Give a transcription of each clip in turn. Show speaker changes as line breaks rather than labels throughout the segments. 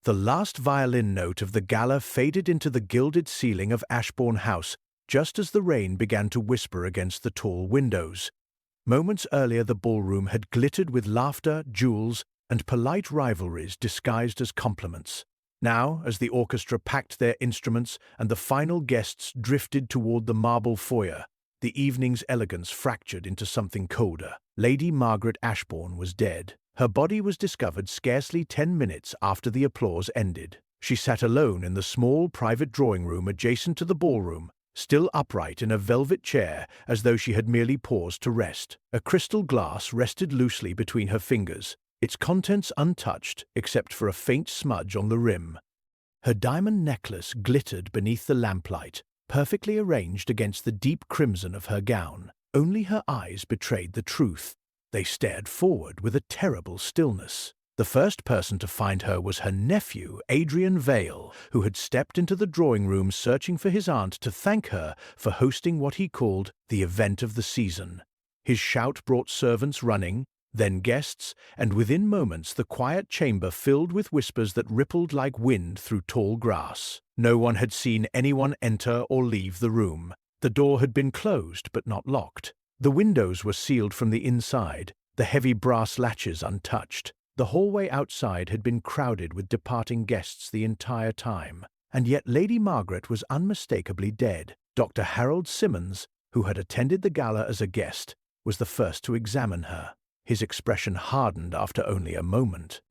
The last violin note of the gala faded into the gilded ceiling of Ashbourne House, just as the rain began to whisper against the tall windows. Moments earlier the ballroom had glittered with laughter, jewels, and polite rivalries disguised as compliments. Now, as the orchestra packed their instruments and the final guests drifted toward the marble foyer, the evening's elegance fractured into something colder. Lady Margaret Ashbourne was dead. Her body was discovered scarcely 10 minutes after the applause ended. She sat alone in the small private drawing room adjacent to the ballroom, still upright in a velvet chair as though she had merely paused to rest. A crystal glass rested loosely between her fingers, its contents untouched except for a faint smudge on the rim. Her diamond necklace glittered beneath the lamplight, perfectly arranged against the deep crimson of her gown. Only her eyes betrayed the truth. They stared forward with a terrible stillness. The first person to find her was her nephew, Adrian Vale, who had stepped into the drawing room searching for his aunt to thank her for hosting what he called the event of the season. His shout brought servants running, then guests, and within moments the quiet chamber filled with whispers that rippled like wind through tall grass. No one had seen anyone enter or leave the room. The door had been closed but not locked. The windows were sealed from the inside, the heavy brass latches untouched. The hallway outside had been crowded with departing guests the entire time, and yet Lady Margaret was unmistakably dead. Dr. Harold Simmons, who had attended the gala as a guest, was the first to examine her. His expression hardened after only a moment.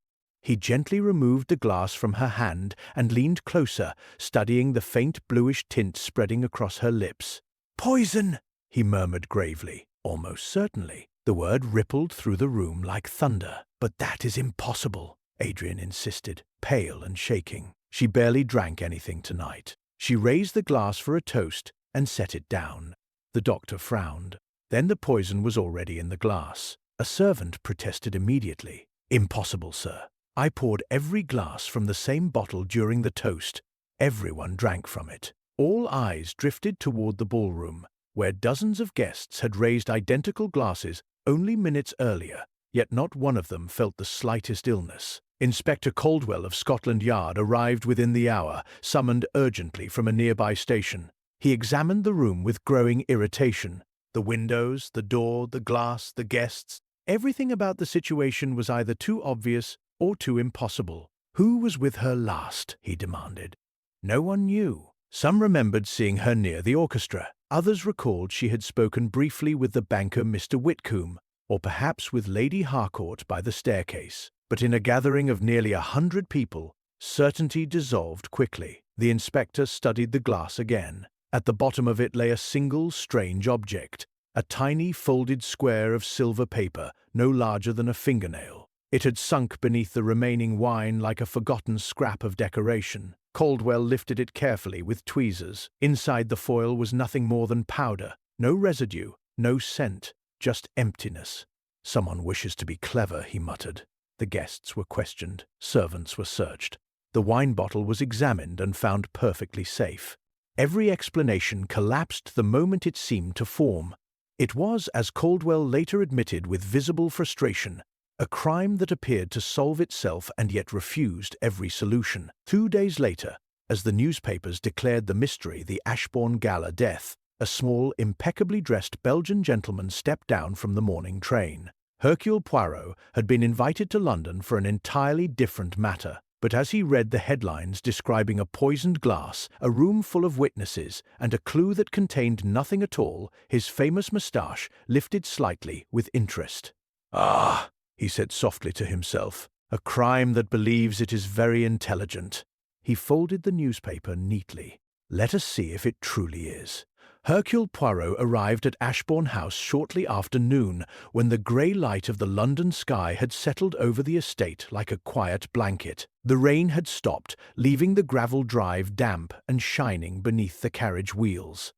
He gently removed the glass from her hand and leaned closer, studying the faint bluish tint spreading across her lips. "Poison!" he murmured gravely. "Almost certainly." The word rippled through the room like thunder. "But that is impossible," Adrian insisted, pale and shaking. She barely drank anything tonight. She raised the glass for a toast and set it down. The doctor frowned. Then the poison was already in the glass. A servant protested immediately. "Impossible, sir. I poured every glass from the same bottle during the toast. Everyone drank from it." All eyes drifted toward the ballroom, where dozens of guests had raised identical glasses only minutes earlier, yet not one of them felt the slightest illness. Inspector Caldwell of Scotland Yard arrived within the hour, summoned urgently from a nearby station. He examined the room with growing irritation. The windows, the door, the glass, the guests. Everything about the situation was either too obvious or too impossible. Who was with her last? He demanded. No one knew. Some remembered seeing her near the orchestra. Others recalled she had spoken briefly with the banker Mr. Whitcomb, or perhaps with Lady Harcourt by the staircase. But in a gathering of nearly 100 people, certainty dissolved quickly. The inspector studied the glass again. At the bottom of it lay a single strange object, a tiny folded square of silver paper, no larger than a fingernail. It had sunk beneath the remaining wine like a forgotten scrap of decoration. Caldwell lifted it carefully with tweezers. Inside the foil was nothing more than powder, no residue, no scent, just emptiness. "Someone wishes to be clever," he muttered. The guests were questioned. Servants were searched. The wine bottle was examined and found perfectly safe. Every explanation collapsed the moment it seemed to form. It was, as Caldwell later admitted with visible frustration, a crime that appeared to solve itself and yet refused every solution. 2 days later, as the newspapers declared the mystery the Ashbourne Gala death, a small, impeccably dressed Belgian gentleman stepped down from the morning train. Hercule Poirot had been invited to London for an entirely different matter, but as he read the headlines describing a poisoned glass, a room full of witnesses, and a clue that contained nothing at all, his famous moustache lifted slightly with interest. "Ah," he said softly to himself, "a crime that believes it is very intelligent." He folded the newspaper neatly. "Let us see if it truly is." Hercule Poirot arrived at Ashbourne House shortly after noon, when the grey light of the London sky had settled over the estate like a quiet blanket. The rain had stopped, leaving the gravel drive damp and shining beneath the carriage wheels.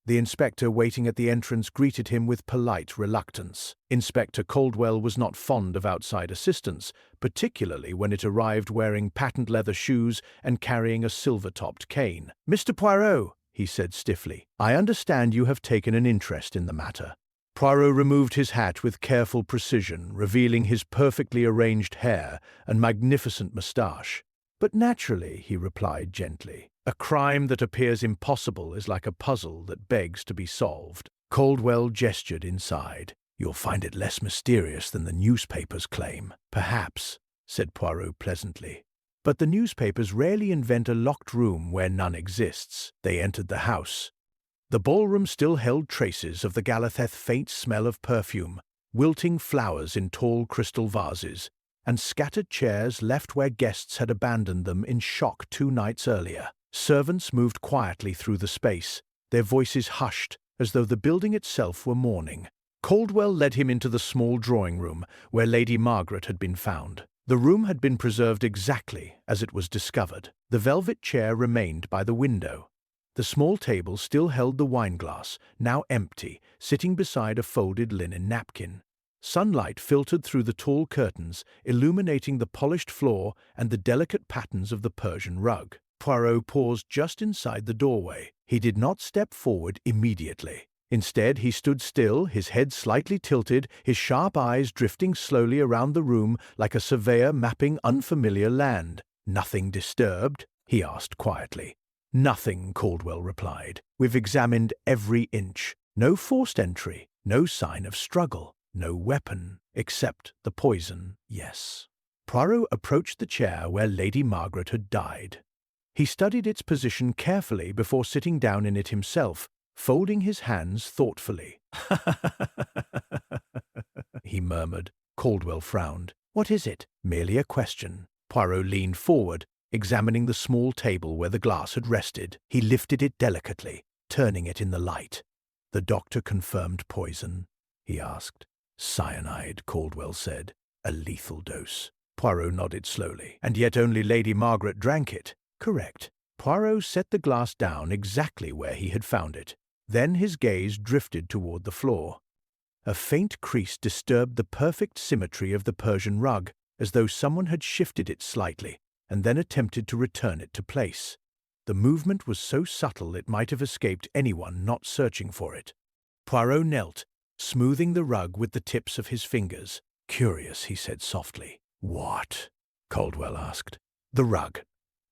The inspector waiting at the entrance greeted him with polite reluctance. Inspector Caldwell was not fond of outside assistance, particularly when it arrived wearing patent leather shoes and carrying a silver-topped cane. "Mr. Poirot," he said stiffly, "I understand you have taken an interest in the matter." Poirot removed his hat with careful precision, revealing his perfectly arranged hair and magnificent moustache. "But naturally," he replied gently. "A crime that appears impossible is like a puzzle that begs to be solved." Caldwell gestured inside. "You'll find it less mysterious than the newspapers claim." "Perhaps," said Poirot pleasantly. "But the newspapers rarely invent a locked room where none exists." They entered the house. The ballroom still held traces of the Galatheth's faint smell of perfume, wilting flowers in tall crystal vases, and scattered chairs left where guests had abandoned them in shock 2 nights earlier. Servants moved quietly through the space, their voices hushed as though the building itself were mourning. Caldwell led him into the small drawing room where Lady Margaret had been found. The room had been preserved exactly as it was discovered. The velvet chair remained by the window. The small table still held the wineglass, now empty, sitting beside a folded linen napkin. Sunlight filtered through the tall curtains, illuminating the polished floor and the delicate patterns of the Persian rug. Poirot paused just inside the doorway. He did not step forward immediately. Instead, he stood still, his head slightly tilted, his sharp eyes drifting slowly around the room like a surveyor mapping unfamiliar land. "Nothing disturbed?" he asked quietly. "Nothing," Caldwell replied. "We've examined every inch. No forced entry, no sign of struggle, no weapon, except the poison, yes." Poirot approached the chair where Lady Margaret had died. He studied its position carefully before sitting down in it himself, folding his hands thoughtfully. He murmured. Caldwell frowned. "What is it?" "Merely a question." Poirot leaned forward, examining the small table where the glass had rested. He lifted it delicately, turning it in the light. "The doctor confirmed poison?" he asked. "Cyanide," Caldwell said. "A lethal dose." Poirot nodded slowly. "And yet only Lady Margaret drank it." "Correct." Poirot set the glass down exactly where he had found it. Then his gaze drifted toward the floor. A faint crease disturbed the perfect symmetry of the Persian rug, as though someone had shifted it slightly and then attempted to return it to place. The movement was so subtle it might have escaped anyone not searching for it. Poirot knelt, smoothing the rug with the tips of his fingers. "Curious," he said softly. "What?" Caldwell asked. "The rug.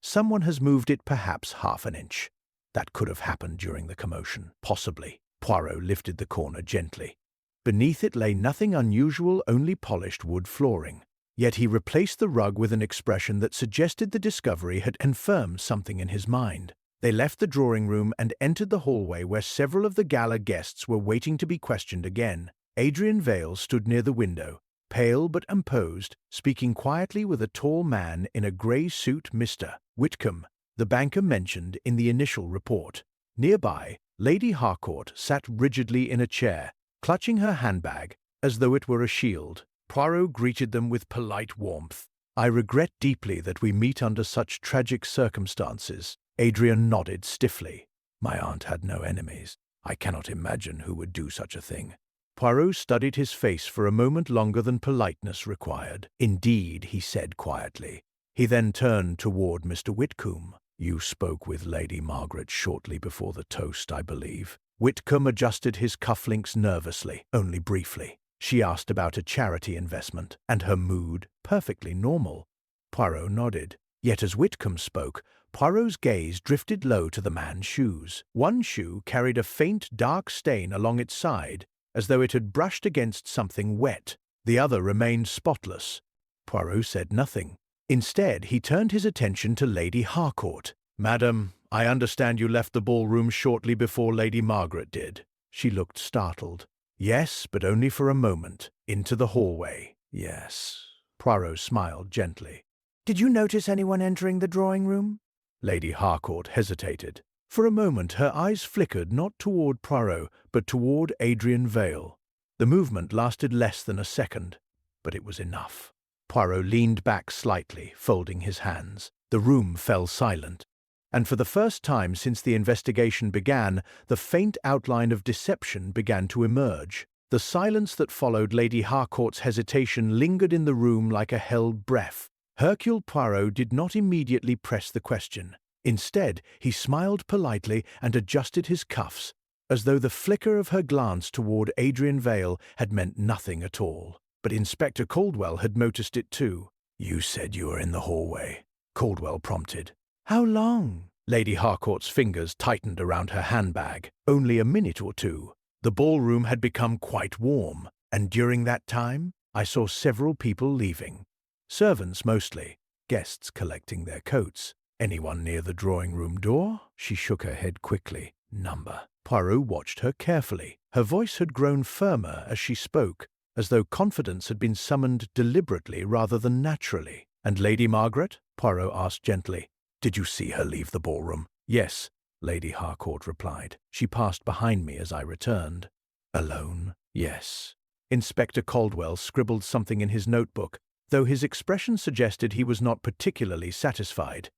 Someone has moved it perhaps half an inch. That could have happened during the commotion. Possibly." Poirot lifted the corner gently. Beneath it lay nothing unusual, only polished wood flooring. Yet he replaced the rug with an expression that suggested the discovery had confirmed something in his mind. They left the drawing room and entered the hallway where several of the gala guests were waiting to be questioned again. Adrian Vale stood near the window, pale but imposed, speaking quietly with a tall man in a grey suit, Mr. Whitcomb, the banker mentioned in the initial report. Nearby, Lady Harcourt sat rigidly in a chair, clutching her handbag as though it were a shield. Poirot greeted them with polite warmth. "I regret deeply that we meet under such tragic circumstances." Adrian nodded stiffly. "My aunt had no enemies. I cannot imagine who would do such a thing." Poirot studied his face for a moment longer than politeness required. "Indeed," he said quietly. He then turned toward Mr. Whitcomb. "You spoke with Lady Margaret shortly before the toast, I believe." Whitcomb adjusted his cufflinks nervously, only briefly. "She asked about a charity investment, and her mood, perfectly normal." Poirot nodded. Yet as Whitcomb spoke, Poirot's gaze drifted low to the man's shoes. One shoe carried a faint, dark stain along its side, as though it had brushed against something wet. The other remained spotless. Poirot said nothing. Instead, he turned his attention to Lady Harcourt. "Madam, I understand you left the ballroom shortly before Lady Margaret did." She looked startled. "Yes, but only for a moment. Into the hallway." "Yes." Poirot smiled gently. "Did you notice anyone entering the drawing room?" Lady Harcourt hesitated. For a moment her eyes flickered not toward Poirot, but toward Adrian Vale. The movement lasted less than a second, but it was enough. Poirot leaned back slightly, folding his hands. The room fell silent, and for the first time since the investigation began, the faint outline of deception began to emerge. The silence that followed Lady Harcourt's hesitation lingered in the room like a held breath. Hercule Poirot did not immediately press the question. Instead, he smiled politely and adjusted his cuffs, as though the flicker of her glance toward Adrian Vale had meant nothing at all. But Inspector Caldwell had noticed it too. "You said you were in the hallway." Caldwell prompted. How long? Lady Harcourt's fingers tightened around her handbag. Only a minute or two. The ballroom had become quite warm, and during that time, I saw several people leaving. Servants mostly, guests collecting their coats. Anyone near the drawing-room door? She shook her head quickly. Number. Poirot watched her carefully. Her voice had grown firmer as she spoke, as though confidence had been summoned deliberately rather than naturally. And Lady Margaret? Poirot asked gently. Did you see her leave the ballroom? Yes, Lady Harcourt replied. She passed behind me as I returned. Alone? Yes. Inspector Caldwell scribbled something in his notebook, though his expression suggested he was not particularly satisfied.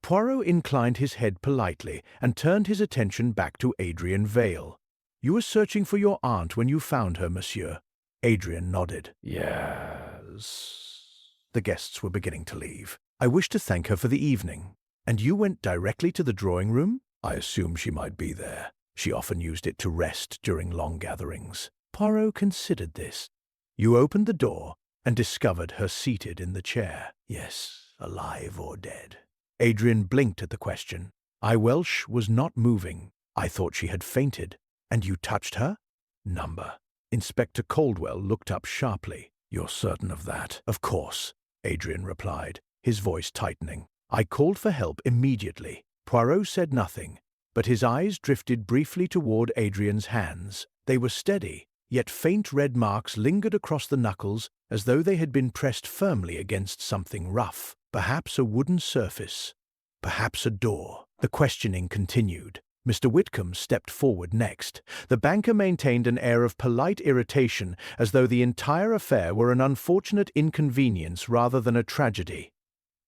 Poirot inclined his head politely and turned his attention back to Adrian Vale. You were searching for your aunt when you found her, monsieur. Adrian nodded. Yes. The guests were beginning to leave. I wished to thank her for the evening. And you went directly to the drawing-room? I assumed she might be there. She often used it to rest during long gatherings. Poirot considered this. You opened the door and discovered her seated in the chair. Yes, alive or dead. Adrian blinked at the question. I Welsh was not moving. I thought she had fainted. And you touched her? Number. Inspector Caldwell looked up sharply. You're certain of that? Of course, Adrian replied, his voice tightening. I called for help immediately. Poirot said nothing, but his eyes drifted briefly toward Adrian's hands. They were steady, yet faint red marks lingered across the knuckles as though they had been pressed firmly against something rough. Perhaps a wooden surface. Perhaps a door. The questioning continued. Mr. Whitcomb stepped forward next. The banker maintained an air of polite irritation, as though the entire affair were an unfortunate inconvenience rather than a tragedy.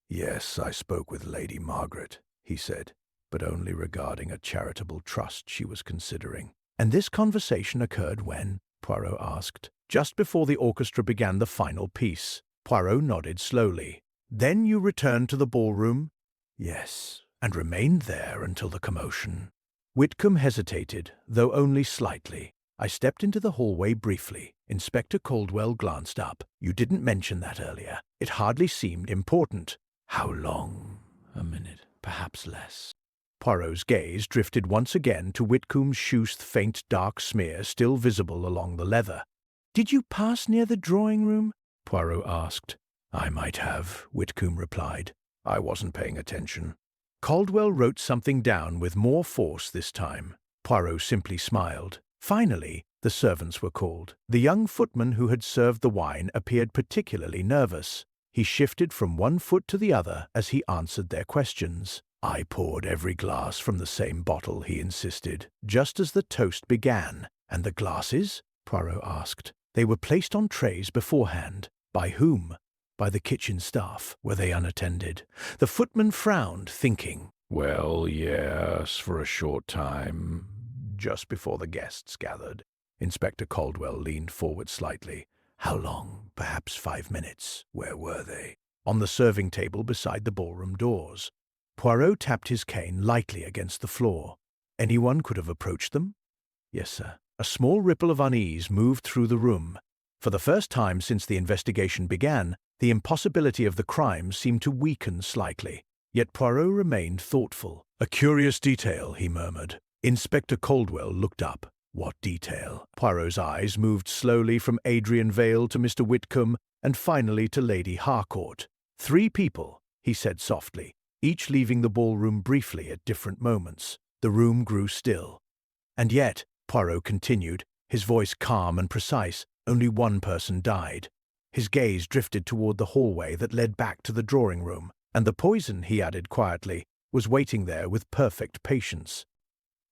Yes, I spoke with Lady Margaret, he said, but only regarding a charitable trust she was considering. And this conversation occurred when? Poirot asked. Just before the orchestra began the final piece. Poirot nodded slowly. Then you returned to the ballroom? Yes, and remained there until the commotion. Whitcomb hesitated, though only slightly. I stepped into the hallway briefly. Inspector Caldwell glanced up. You didn't mention that earlier. It hardly seemed important. How long? A minute, perhaps less. Poirot's gaze drifted once again to Whitcomb's shoe's faint dark smear still visible along the leather. Did you pass near the drawing-room? Poirot asked. I might have, Whitcomb replied. I wasn't paying attention. Caldwell wrote something down with more force this time. Poirot simply smiled. Finally, the servants were called. The young footman who had served the wine appeared particularly nervous. He shifted from one foot to the other as he answered their questions. I poured every glass from the same bottle, he insisted, just as the toast began. And the glasses? Poirot asked. They were placed on trays beforehand. By whom? By the kitchen staff. Were they unattended? The footman frowned, thinking. Well, yes, for a short time. Just before the guests gathered. Inspector Caldwell leaned forward slightly. How long? Perhaps 5 minutes. Where were they? On the serving table beside the ballroom doors. Poirot tapped his cane lightly against the floor. Anyone could have approached them? Yes, sir. A small ripple of unease moved through the room. For the first time since the investigation began, the impossibility of the crime seemed to weaken slightly. Yet Poirot remained thoughtful. A curious detail, he murmured. Inspector Caldwell looked up. What detail? Poirot's eyes moved slowly from Adrian Vale to Mr. Whitcomb and finally to Lady Harcourt. 3 people, he said softly, each leaving the ballroom briefly at different moments. The room grew still. And yet, Poirot continued, his voice calm and precise, only one person died. His gaze drifted toward the hallway that led back to the drawing-room, and the poison, he added quietly, was waiting there with perfect patience.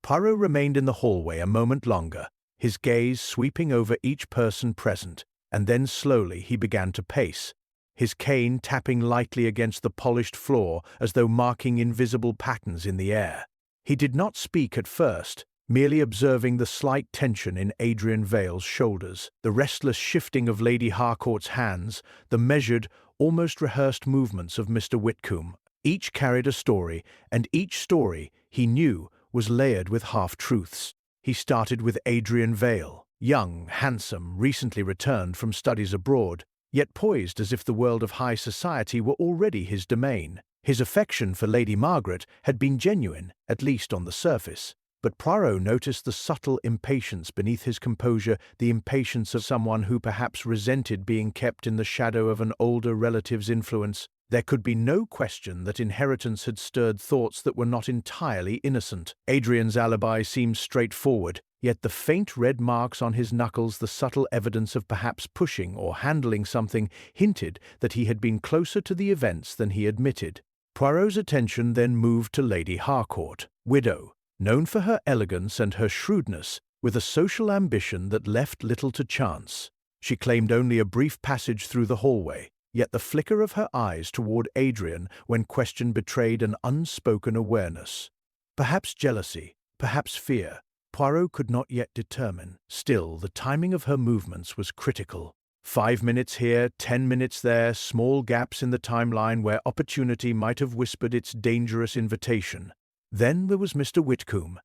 Poirot remained in the hallway a moment longer, his gaze sweeping over each person present, and then slowly he began to pace, his cane tapping lightly against the polished floor as though marking invisible patterns in the air. He did not speak at first, merely observing the slight tension in Adrian Vale's shoulders, the restless shifting of Lady Harcourt's hands, the measured, almost rehearsed movements of Mr. Whitcomb. Each carried a story, and each story, he knew, was layered with half-truths. He started with Adrian Vale, young, handsome, recently returned from studies abroad, yet poised as if the world of high society were already his domain. His affection for Lady Margaret had been genuine, at least on the surface. But Poirot noticed the subtle impatience beneath his composure, the impatience of someone who perhaps resented being kept in the shadow of an older relative's influence. There could be no question that inheritance had stirred thoughts that were not entirely innocent. Adrian's alibi seemed straightforward, yet the faint red marks on his knuckles, the subtle evidence of perhaps pushing or handling something, hinted that he had been closer to the events than he admitted. Poirot's attention then moved to Lady Harcourt, widow, known for her elegance and her shrewdness, with a social ambition that left little to chance. She claimed only a brief passage through the hallway, yet the flicker of her eyes toward Adrian when questioned betrayed an unspoken awareness. Perhaps jealousy, perhaps fear. Poirot could not yet determine. Still, the timing of her movements was critical. 5 minutes here, 10 minutes there, small gaps in the timeline where opportunity might have whispered its dangerous invitation. Then there was Mr. Whitcomb,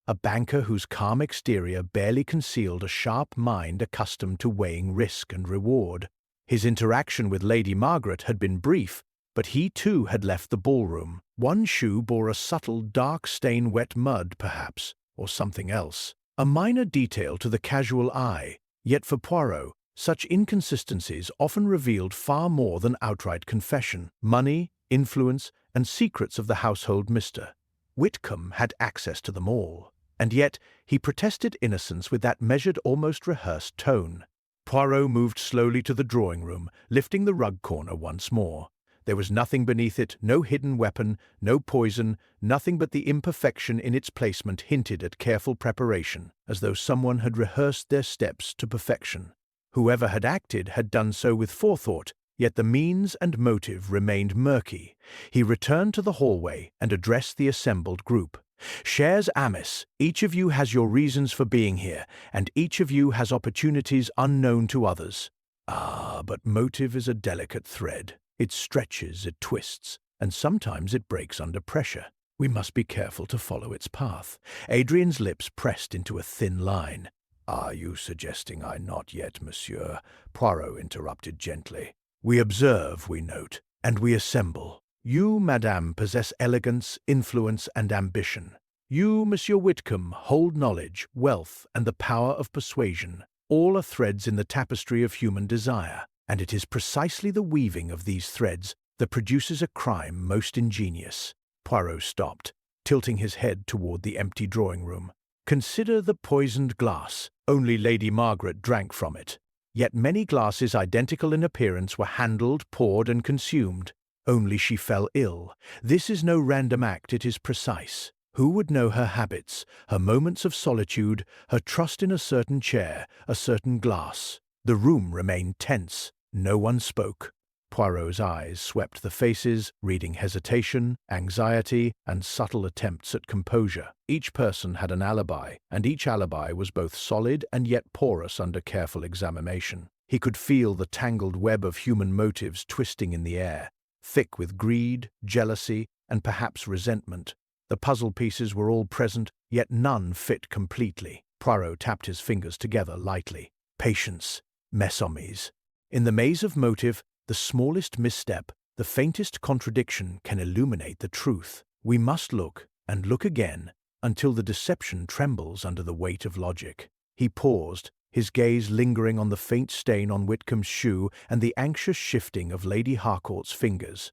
a banker whose calm exterior barely concealed a sharp mind accustomed to weighing risk and reward. His interaction with Lady Margaret had been brief, but he too had left the ballroom. One shoe bore a subtle dark stain, wet mud perhaps, or something else. A minor detail to the casual eye, yet for Poirot, such inconsistencies often revealed far more than outright confession. Money, influence, and secrets of the household. Mr. Whitcomb had access to them all, and yet he protested innocence with that measured, almost rehearsed tone. Poirot moved slowly to the drawing-room, lifting the rug corner once more. There was nothing beneath it, no hidden weapon, no poison, nothing but the imperfection in its placement hinted at careful preparation, as though someone had rehearsed their steps to perfection. Whoever had acted had done so with forethought, yet the means and motive remained murky. He returned to the hallway and addressed the assembled group. "Chers amis, each of you has your reasons for being here, and each of you has opportunities unknown to others. But motive is a delicate thread. It stretches, it twists, and sometimes it breaks under pressure. We must be careful to follow its path." Adrian's lips pressed into a thin line. "Are you suggesting I not yet, monsieur?" Poirot interrupted gently. "We observe, we note, and we assemble. You, madame, possess elegance, influence, and ambition. You, Monsieur Whitcomb, hold knowledge, wealth, and the power of persuasion. All are threads in the tapestry of human desire, and it is precisely the weaving of these threads that produces a crime most ingenious." Poirot stopped, tilting his head toward the empty drawing-room. "Consider the poisoned glass. Only Lady Margaret drank from it. Yet many glasses identical in appearance were handled, poured, and consumed. Only she fell ill. This is no random act, it is precise. Who would know her habits, her moments of solitude, her trust in a certain chair, a certain glass?" The room remained tense. No one spoke. Poirot's eyes swept the faces, reading hesitation, anxiety, and subtle attempts at composure. Each person had an alibi, and each alibi was both solid and yet porous under careful examination. He could feel the tangled web of human motives twisting in the air, thick with greed, jealousy, and perhaps resentment. The puzzle pieces were all present, yet none fit completely. Poirot tapped his fingers together lightly. Patience, mesommes. In the maze of motive, the smallest misstep, the faintest contradiction can illuminate the truth. We must look, and look again, until the deception trembles under the weight of logic. He paused, his gaze lingering on the faint stain on Whitcomb's shoe and the anxious shifting of Lady Harcourt's fingers.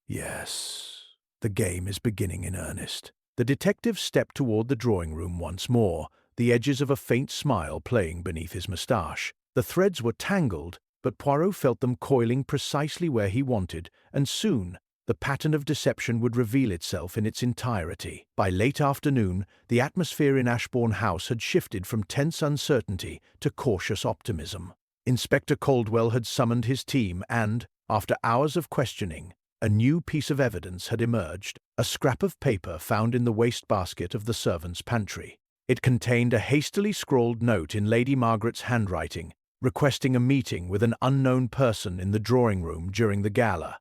Yes, the game is beginning in earnest. The detective stepped toward the drawing-room once more, the edges of a faint smile playing beneath his moustache. The threads were tangled, but Poirot felt them coiling precisely where he wanted, and soon the pattern of deception would reveal itself in its entirety. By late afternoon, the atmosphere in Ashbourne House had shifted from tense uncertainty to cautious optimism. Inspector Caldwell had summoned his team and, after hours of questioning, a new piece of evidence had emerged, a scrap of paper found in the wastebasket of the servants' pantry. It contained a hastily scrawled note in Lady Margaret's handwriting, requesting a meeting with an unknown person in the drawing-room during the gala.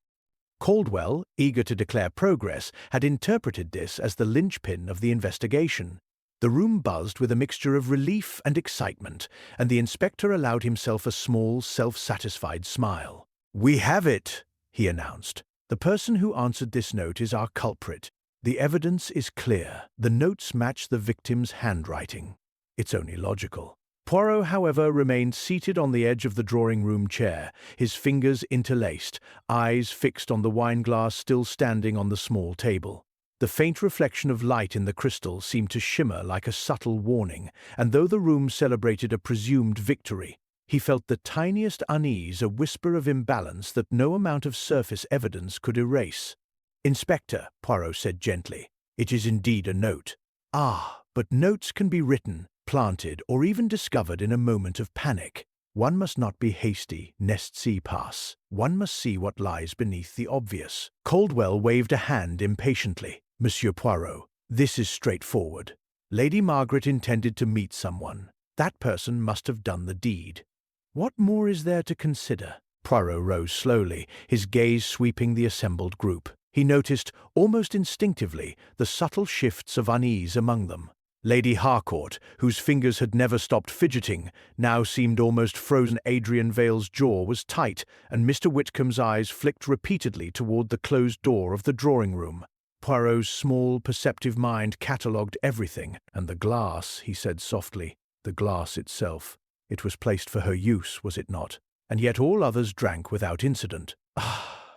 Caldwell, eager to declare progress, had interpreted this as the linchpin of the investigation. The room buzzed with a mixture of relief and excitement, and the inspector allowed himself a small, self-satisfied smile. "We have it," he announced. The person who answered this note is our culprit. The evidence is clear. The notes match the victim's handwriting. It's only logical. Poirot, however, remained seated on the edge of the drawing-room chair, his fingers interlaced, eyes fixed on the wineglass still standing on the small table. The faint reflection of light in the crystal seemed to shimmer like a subtle warning, and though the room celebrated a presumed victory, he felt the tiniest unease, a whisper of imbalance that no amount of surface evidence could erase. "Inspector," Poirot said gently, "it is indeed a note." "Ah, but notes can be written, planted, or even discovered in a moment of panic. One must not be hasty, n'est-ce pas? One must see what lies beneath the obvious." Caldwell waved a hand impatiently. "Monsieur Poirot, this is straightforward. Lady Margaret intended to meet someone. That person must have done the deed. What more is there to consider?" Poirot rose slowly, his gaze sweeping the assembled group. He noticed, almost instinctively, the subtle shifts of unease among them. Lady Harcourt, whose fingers had never stopped fidgeting, now seemed almost frozen. Adrian Vale's jaw was tight, and Mr. Whitcomb's eyes flicked repeatedly toward the closed door of the drawing-room. Poirot's small, perceptive mind catalogued everything. "And the glass," he said softly, "the glass itself. It was placed for her use, was it not? And yet all others drank without incident. Ah,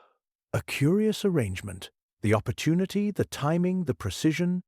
a curious arrangement. The opportunity, the timing, the precision.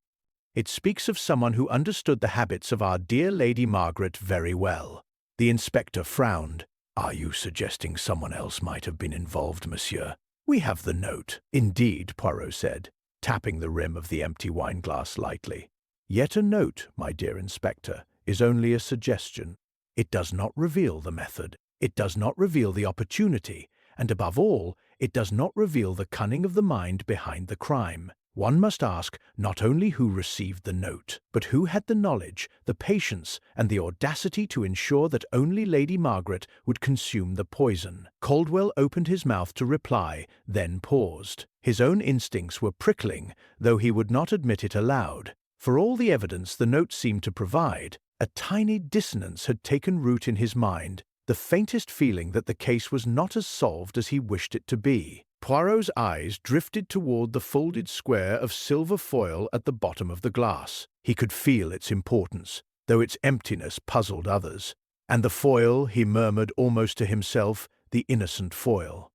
It speaks of someone who understood the habits of our dear Lady Margaret very well." The inspector frowned. "Are you suggesting someone else might have been involved, monsieur? We have the note." "Indeed," Poirot said, tapping the rim of the empty wineglass lightly. "Yet a note, my dear inspector, is only a suggestion. It does not reveal the method. It does not reveal the opportunity. And above all, it does not reveal the cunning of the mind behind the crime. One must ask not only who received the note, but who had the knowledge, the patience, and the audacity to ensure that only Lady Margaret would consume the poison." Caldwell opened his mouth to reply, then paused. His own instincts were prickling, though he would not admit it aloud. For all the evidence the note seemed to provide, a tiny dissonance had taken root in his mind, the faintest feeling that the case was not as solved as he wished it to be. Poirot's eyes drifted toward the folded square of silver foil at the bottom of the glass. He could feel its importance, though its emptiness puzzled others. "And the foil," he murmured almost to himself, "the innocent foil.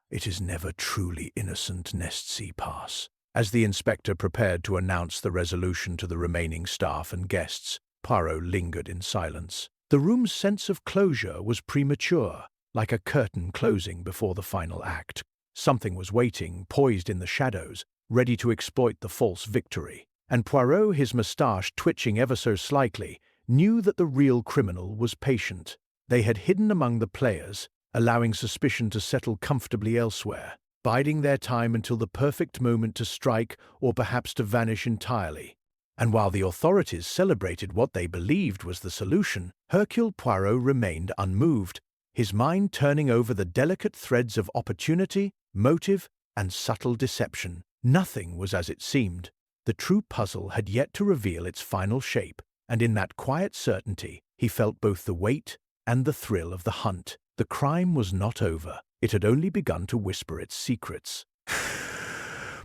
It is never truly innocent, n'est-ce pas?" As the inspector prepared to announce the resolution to the remaining staff and guests, Poirot lingered in silence. The room's sense of closure was premature, like a curtain closing before the final act. Something was waiting, poised in the shadows, ready to exploit the false victory. And Poirot, his moustache twitching ever so slightly, knew that the real criminal was patient. They had hidden among the players, allowing suspicion to settle comfortably elsewhere, biding their time until the perfect moment to strike or perhaps to vanish entirely. And while the authorities celebrated what they believed was the solution, Hercule Poirot remained unmoved, his mind turning over the delicate threads of opportunity, motive, and subtle deception. Nothing was as it seemed. The true puzzle had yet to reveal its final shape, and in that quiet certainty he felt both the weight and the thrill of the hunt. The crime was not over. It had only begun to whisper its secrets.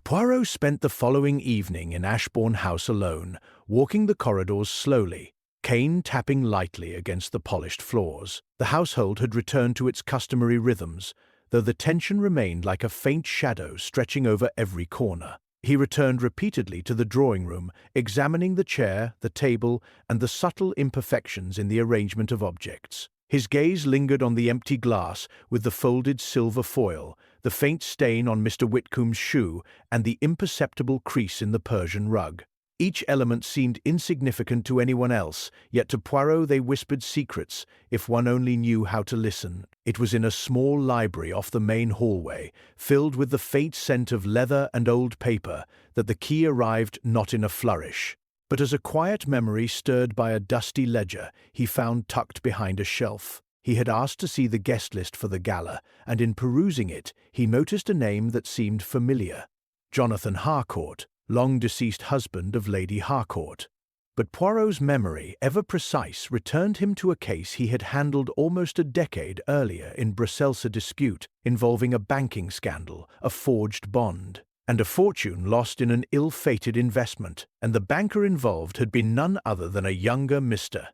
Poirot spent the following evening in Ashbourne House alone, walking the corridors slowly, cane tapping lightly against the polished floors. The household had returned to its customary rhythms, though the tension remained like a faint shadow stretching over every corner. He returned repeatedly to the drawing-room, examining the chair, the table, and the subtle imperfections in the arrangement of objects. His gaze lingered on the empty glass with the folded silver foil, the faint stain on Mr. Whitcomb's shoe, and the imperceptible crease in the Persian rug. Each element seemed insignificant to anyone else, yet to Poirot they whispered secrets, if one only knew how to listen. It was in a small library off the main hallway, filled with the faint scent of leather and old paper, that the key arrived not in a flourish, but as a quiet memory stirred by a dusty ledger he found tucked behind a shelf. He had asked to see the guest list for the gala, and in perusing it he noticed a name that seemed familiar. Jonathan Harcourt, long-deceased husband of Lady Harcourt. But Poirot's memory, ever precise, returned him to a case he had handled almost a decade earlier in Brussels, a dispute involving a banking scandal, a forged bond, and a fortune lost in an ill-fated investment, and the banker involved had been none other than a younger Mr.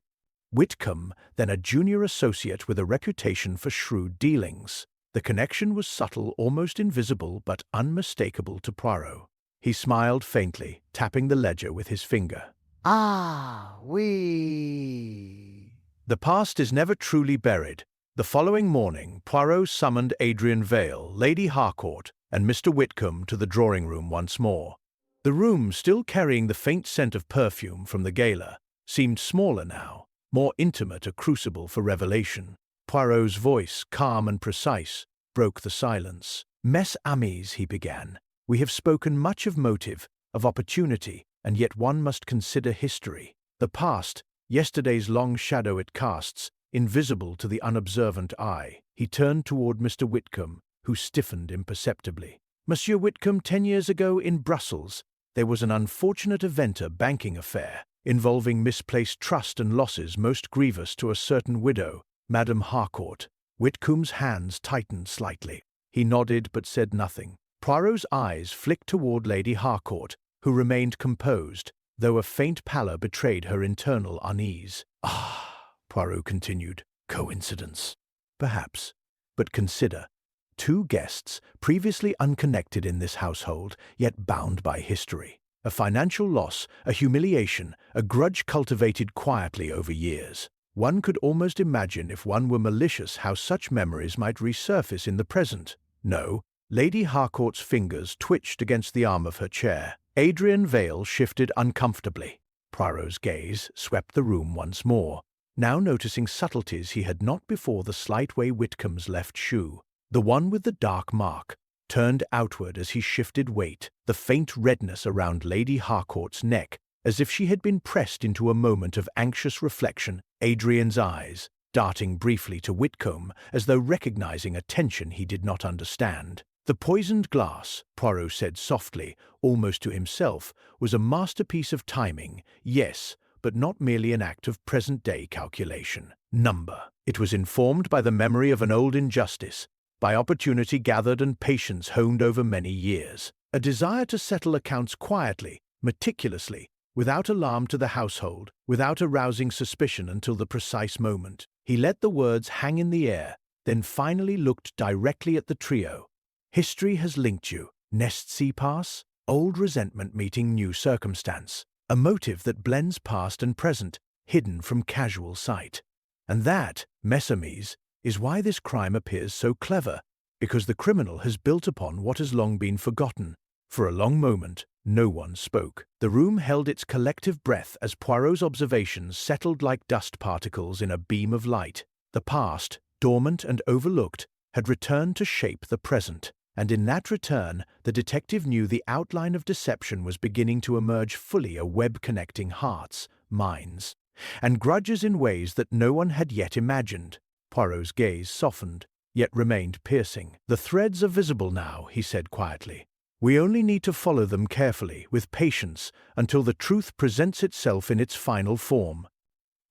Whitcomb, then a junior associate with a reputation for shrewd dealings. The connection was subtle, almost invisible, but unmistakable to Poirot. He smiled faintly, tapping the ledger with his finger.
Ah, oui.
The past is never truly buried. The following morning, Poirot summoned Adrian Vale, Lady Harcourt, and Mr. Whitcomb to the drawing-room once more. The room, still carrying the faint scent of perfume from the gala, seemed smaller now, more intimate, a crucible for revelation. Poirot's voice, calm and precise, broke the silence. "Mes amis," he began, "we have spoken much of motive, of opportunity, and yet one must consider history. The past, yesterday's long shadow it casts, invisible to the unobservant eye." He turned toward Mr. Whitcomb, who stiffened imperceptibly. "Monsieur Whitcomb, 10 years ago in Brussels, there was an unfortunate event, a banking affair, involving misplaced trust and losses most grievous to a certain widow, Madame Harcourt." Whitcomb's hands tightened slightly. He nodded but said nothing. Poirot's eyes flicked toward Lady Harcourt, who remained composed, though a faint pallor betrayed her internal unease. "Ah," Poirot continued, "coincidence? Perhaps. But consider. 2 guests, previously unconnected in this household, yet bound by history. A financial loss, a humiliation, a grudge cultivated quietly over years. One could almost imagine, if one were malicious, how such memories might resurface in the present. No." Lady Harcourt's fingers twitched against the arm of her chair. Adrian Vale shifted uncomfortably. Poirot's gaze swept the room once more, now noticing subtleties he had not before. The slight way Whitcomb's left shoe, the one with the dark mark, turned outward as he shifted weight, the faint redness around Lady Harcourt's neck, as if she had been pressed into a moment of anxious reflection. Adrian's eyes, darting briefly to Whitcomb, as though recognizing a tension he did not understand. "The poisoned glass," Poirot said softly, almost to himself, "was a masterpiece of timing, yes, but not merely an act of present-day calculation. Number. It was informed by the memory of an old injustice, by opportunity gathered and patience honed over many years. A desire to settle accounts quietly, meticulously, without alarm to the household, without arousing suspicion until the precise moment." He let the words hang in the air, then finally looked directly at the trio. "History has linked you. N'est-ce pas? Old resentment meeting new circumstance. A motive that blends past and present, hidden from casual sight. And that, mes amis, is why this crime appears so clever, because the criminal has built upon what has long been forgotten." For a long moment, no one spoke. The room held its collective breath as Poirot's observations settled like dust particles in a beam of light. The past, dormant and overlooked, had returned to shape the present. And in that return, the detective knew the outline of deception was beginning to emerge fully, a web connecting hearts, minds, and grudges in ways that no one had yet imagined. Poirot's gaze softened, yet remained piercing. "The threads are visible now," he said quietly. "We only need to follow them carefully, with patience, until the truth presents itself in its final form."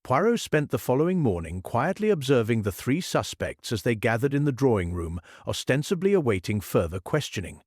Poirot spent the following morning quietly observing the 3 suspects as they gathered in the drawing-room, ostensibly awaiting further questioning.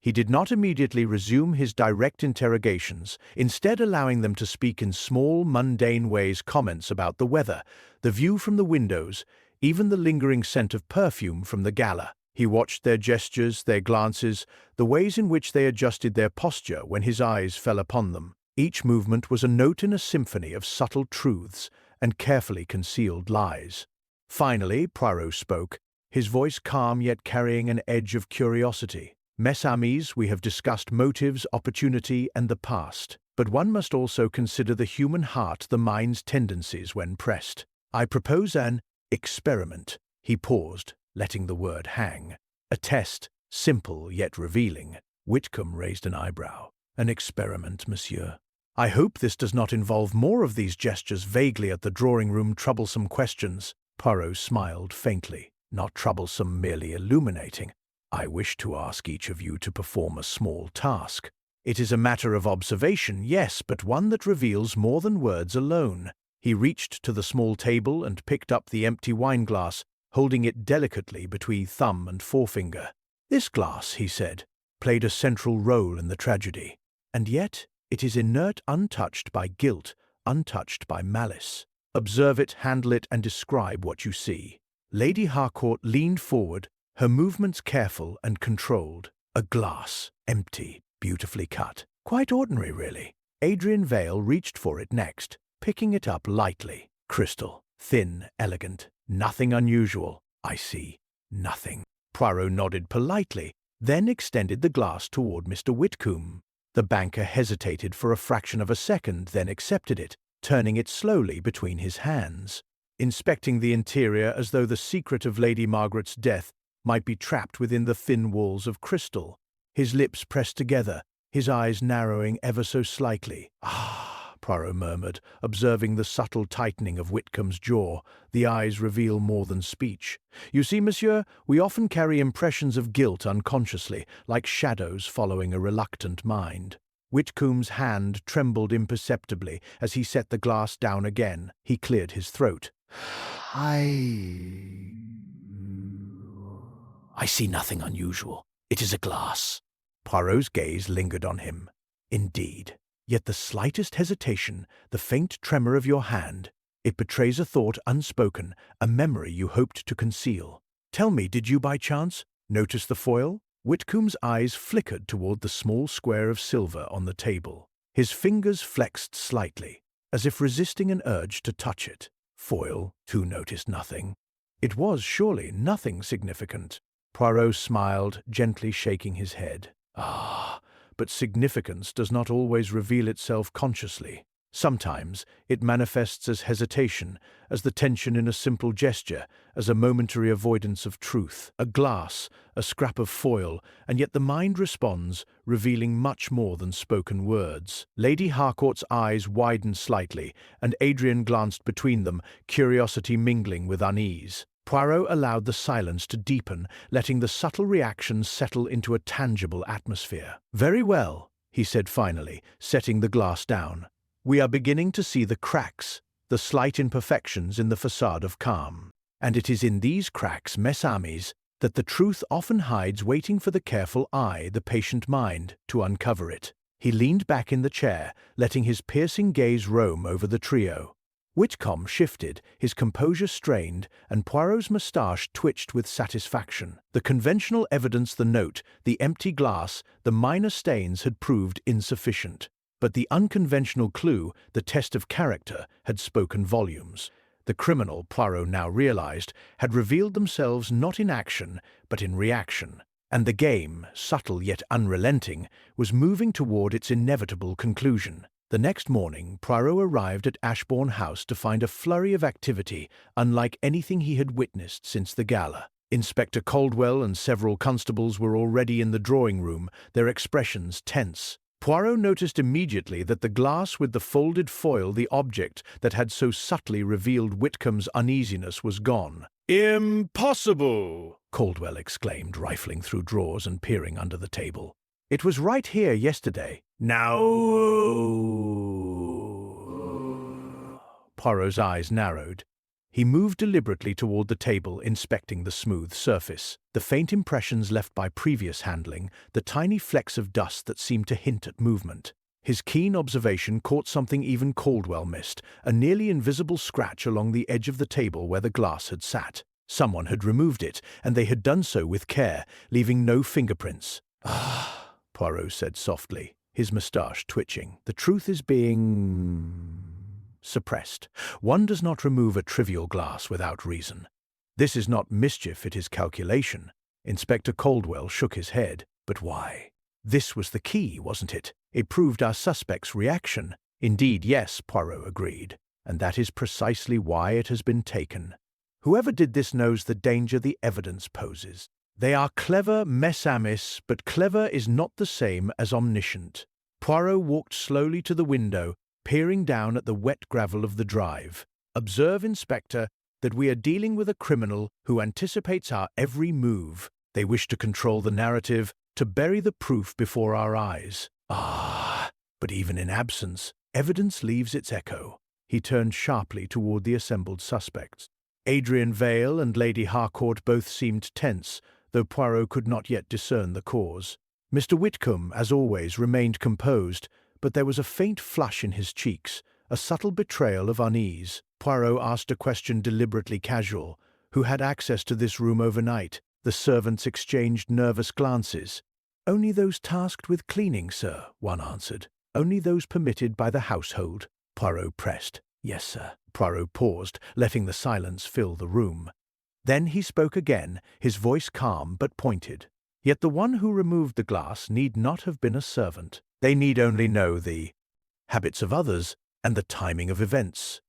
He did not immediately resume his direct interrogations, instead allowing them to speak in small, mundane ways, comments about the weather, the view from the windows, even the lingering scent of perfume from the gala. He watched their gestures, their glances, the ways in which they adjusted their posture when his eyes fell upon them. Each movement was a note in a symphony of subtle truths and carefully concealed lies. Finally, Poirot spoke, his voice calm yet carrying an edge of curiosity. "Mes amis, we have discussed motives, opportunity, and the past. But one must also consider the human heart, the mind's tendencies when pressed. I propose an experiment." He paused, letting the word hang. "A test, simple yet revealing." Whitcomb raised an eyebrow. "An experiment, monsieur? I hope this does not involve more of these gestures vaguely at the drawing-room troublesome questions." Poirot smiled faintly. "Not troublesome, merely illuminating. I wish to ask each of you to perform a small task. It is a matter of observation, yes, but one that reveals more than words alone. He reached to the small table and picked up the empty wineglass, holding it delicately between thumb and forefinger. This glass, he said, played a central role in the tragedy, and yet it is inert, untouched by guilt, untouched by malice. Observe it, handle it, and describe what you see. Lady Harcourt leaned forward, her movements careful and controlled. A glass, empty, beautifully cut. Quite ordinary, really. Adrian Vale reached for it next, picking it up lightly. Crystal, thin, elegant, nothing unusual. I see, nothing. Poirot nodded politely, then extended the glass toward Mr. Whitcomb. The banker hesitated for a fraction of a second, then accepted it, turning it slowly between his hands, inspecting the interior as though the secret of Lady Margaret's death might be trapped within the thin walls of crystal. His lips pressed together, his eyes narrowing ever so slightly. "Ah," Poirot murmured, observing the subtle tightening of Whitcomb's jaw. The eyes reveal more than speech. "You see, monsieur, we often carry impressions of guilt unconsciously, like shadows following a reluctant mind." Whitcomb's hand trembled imperceptibly as he set the glass down again. He cleared his throat.
I
see nothing unusual. It is a glass." Poirot's gaze lingered on him. "Indeed. Yet the slightest hesitation, the faint tremor of your hand, it betrays a thought unspoken, a memory you hoped to conceal. Tell me, did you by chance notice the foil?" Whitcomb's eyes flickered toward the small square of silver on the table. His fingers flexed slightly, as if resisting an urge to touch it. Foil, who noticed nothing? It was surely nothing significant. Poirot smiled, gently shaking his head. "Ah, but significance does not always reveal itself consciously. Sometimes it manifests as hesitation, as the tension in a simple gesture, as a momentary avoidance of truth. A glass, a scrap of foil, and yet the mind responds, revealing much more than spoken words." Lady Harcourt's eyes widened slightly, and Adrian glanced between them, curiosity mingling with unease. Poirot allowed the silence to deepen, letting the subtle reactions settle into a tangible atmosphere. "Very well," he said finally, setting the glass down. "We are beginning to see the cracks, the slight imperfections in the facade of calm. And it is in these cracks, mes amis, that the truth often hides, waiting for the careful eye, the patient mind, to uncover it." He leaned back in the chair, letting his piercing gaze roam over the trio. Whitcomb shifted, his composure strained, and Poirot's moustache twitched with satisfaction. The conventional evidence, the note, the empty glass, the minor stains had proved insufficient. But the unconventional clue, the test of character, had spoken volumes. The criminal, Poirot now realized, had revealed themselves not in action, but in reaction. And the game, subtle yet unrelenting, was moving toward its inevitable conclusion. The next morning, Poirot arrived at Ashbourne House to find a flurry of activity unlike anything he had witnessed since the gala. Inspector Caldwell and several constables were already in the drawing room, their expressions tense. Poirot noticed immediately that the glass with the folded foil, the object that had so subtly revealed Whitcomb's uneasiness, was gone. "Impossible!" Caldwell exclaimed, rifling through drawers and peering under the table. "It was right here yesterday." "Now—" Poirot's eyes narrowed. He moved deliberately toward the table, inspecting the smooth surface. The faint impressions left by previous handling, the tiny flecks of dust that seemed to hint at movement. His keen observation caught something even Caldwell missed, a nearly invisible scratch along the edge of the table where the glass had sat. Someone had removed it, and they had done so with care, leaving no fingerprints. "Ah," Poirot said softly, his moustache twitching. "The truth is being suppressed. One does not remove a trivial glass without reason. This is not mischief, it is calculation." Inspector Caldwell shook his head. "But why? This was the key, wasn't it? It proved our suspect's reaction." "Indeed, yes," Poirot agreed. "And that is precisely why it has been taken. Whoever did this knows the danger the evidence poses. They are clever, mes amis, but clever is not the same as omniscient." Poirot walked slowly to the window, peering down at the wet gravel of the drive. "Observe, Inspector, that we are dealing with a criminal who anticipates our every move. They wish to control the narrative, to bury the proof before our eyes. Ah, but even in absence, evidence leaves its echo. He turned sharply toward the assembled suspects. Adrian Vale and Lady Harcourt both seemed tense, though Poirot could not yet discern the cause. Mr. Whitcomb, as always, remained composed, but there was a faint flush in his cheeks, a subtle betrayal of unease. Poirot asked a question deliberately casual. Who had access to this room overnight? The servants exchanged nervous glances. "Only those tasked with cleaning, sir," one answered. "Only those permitted by the household." Poirot pressed. "Yes, sir." Poirot paused, letting the silence fill the room. Then he spoke again, his voice calm but pointed. "Yet the one who removed the glass need not have been a servant. They need only know the habits of others and the timing of events.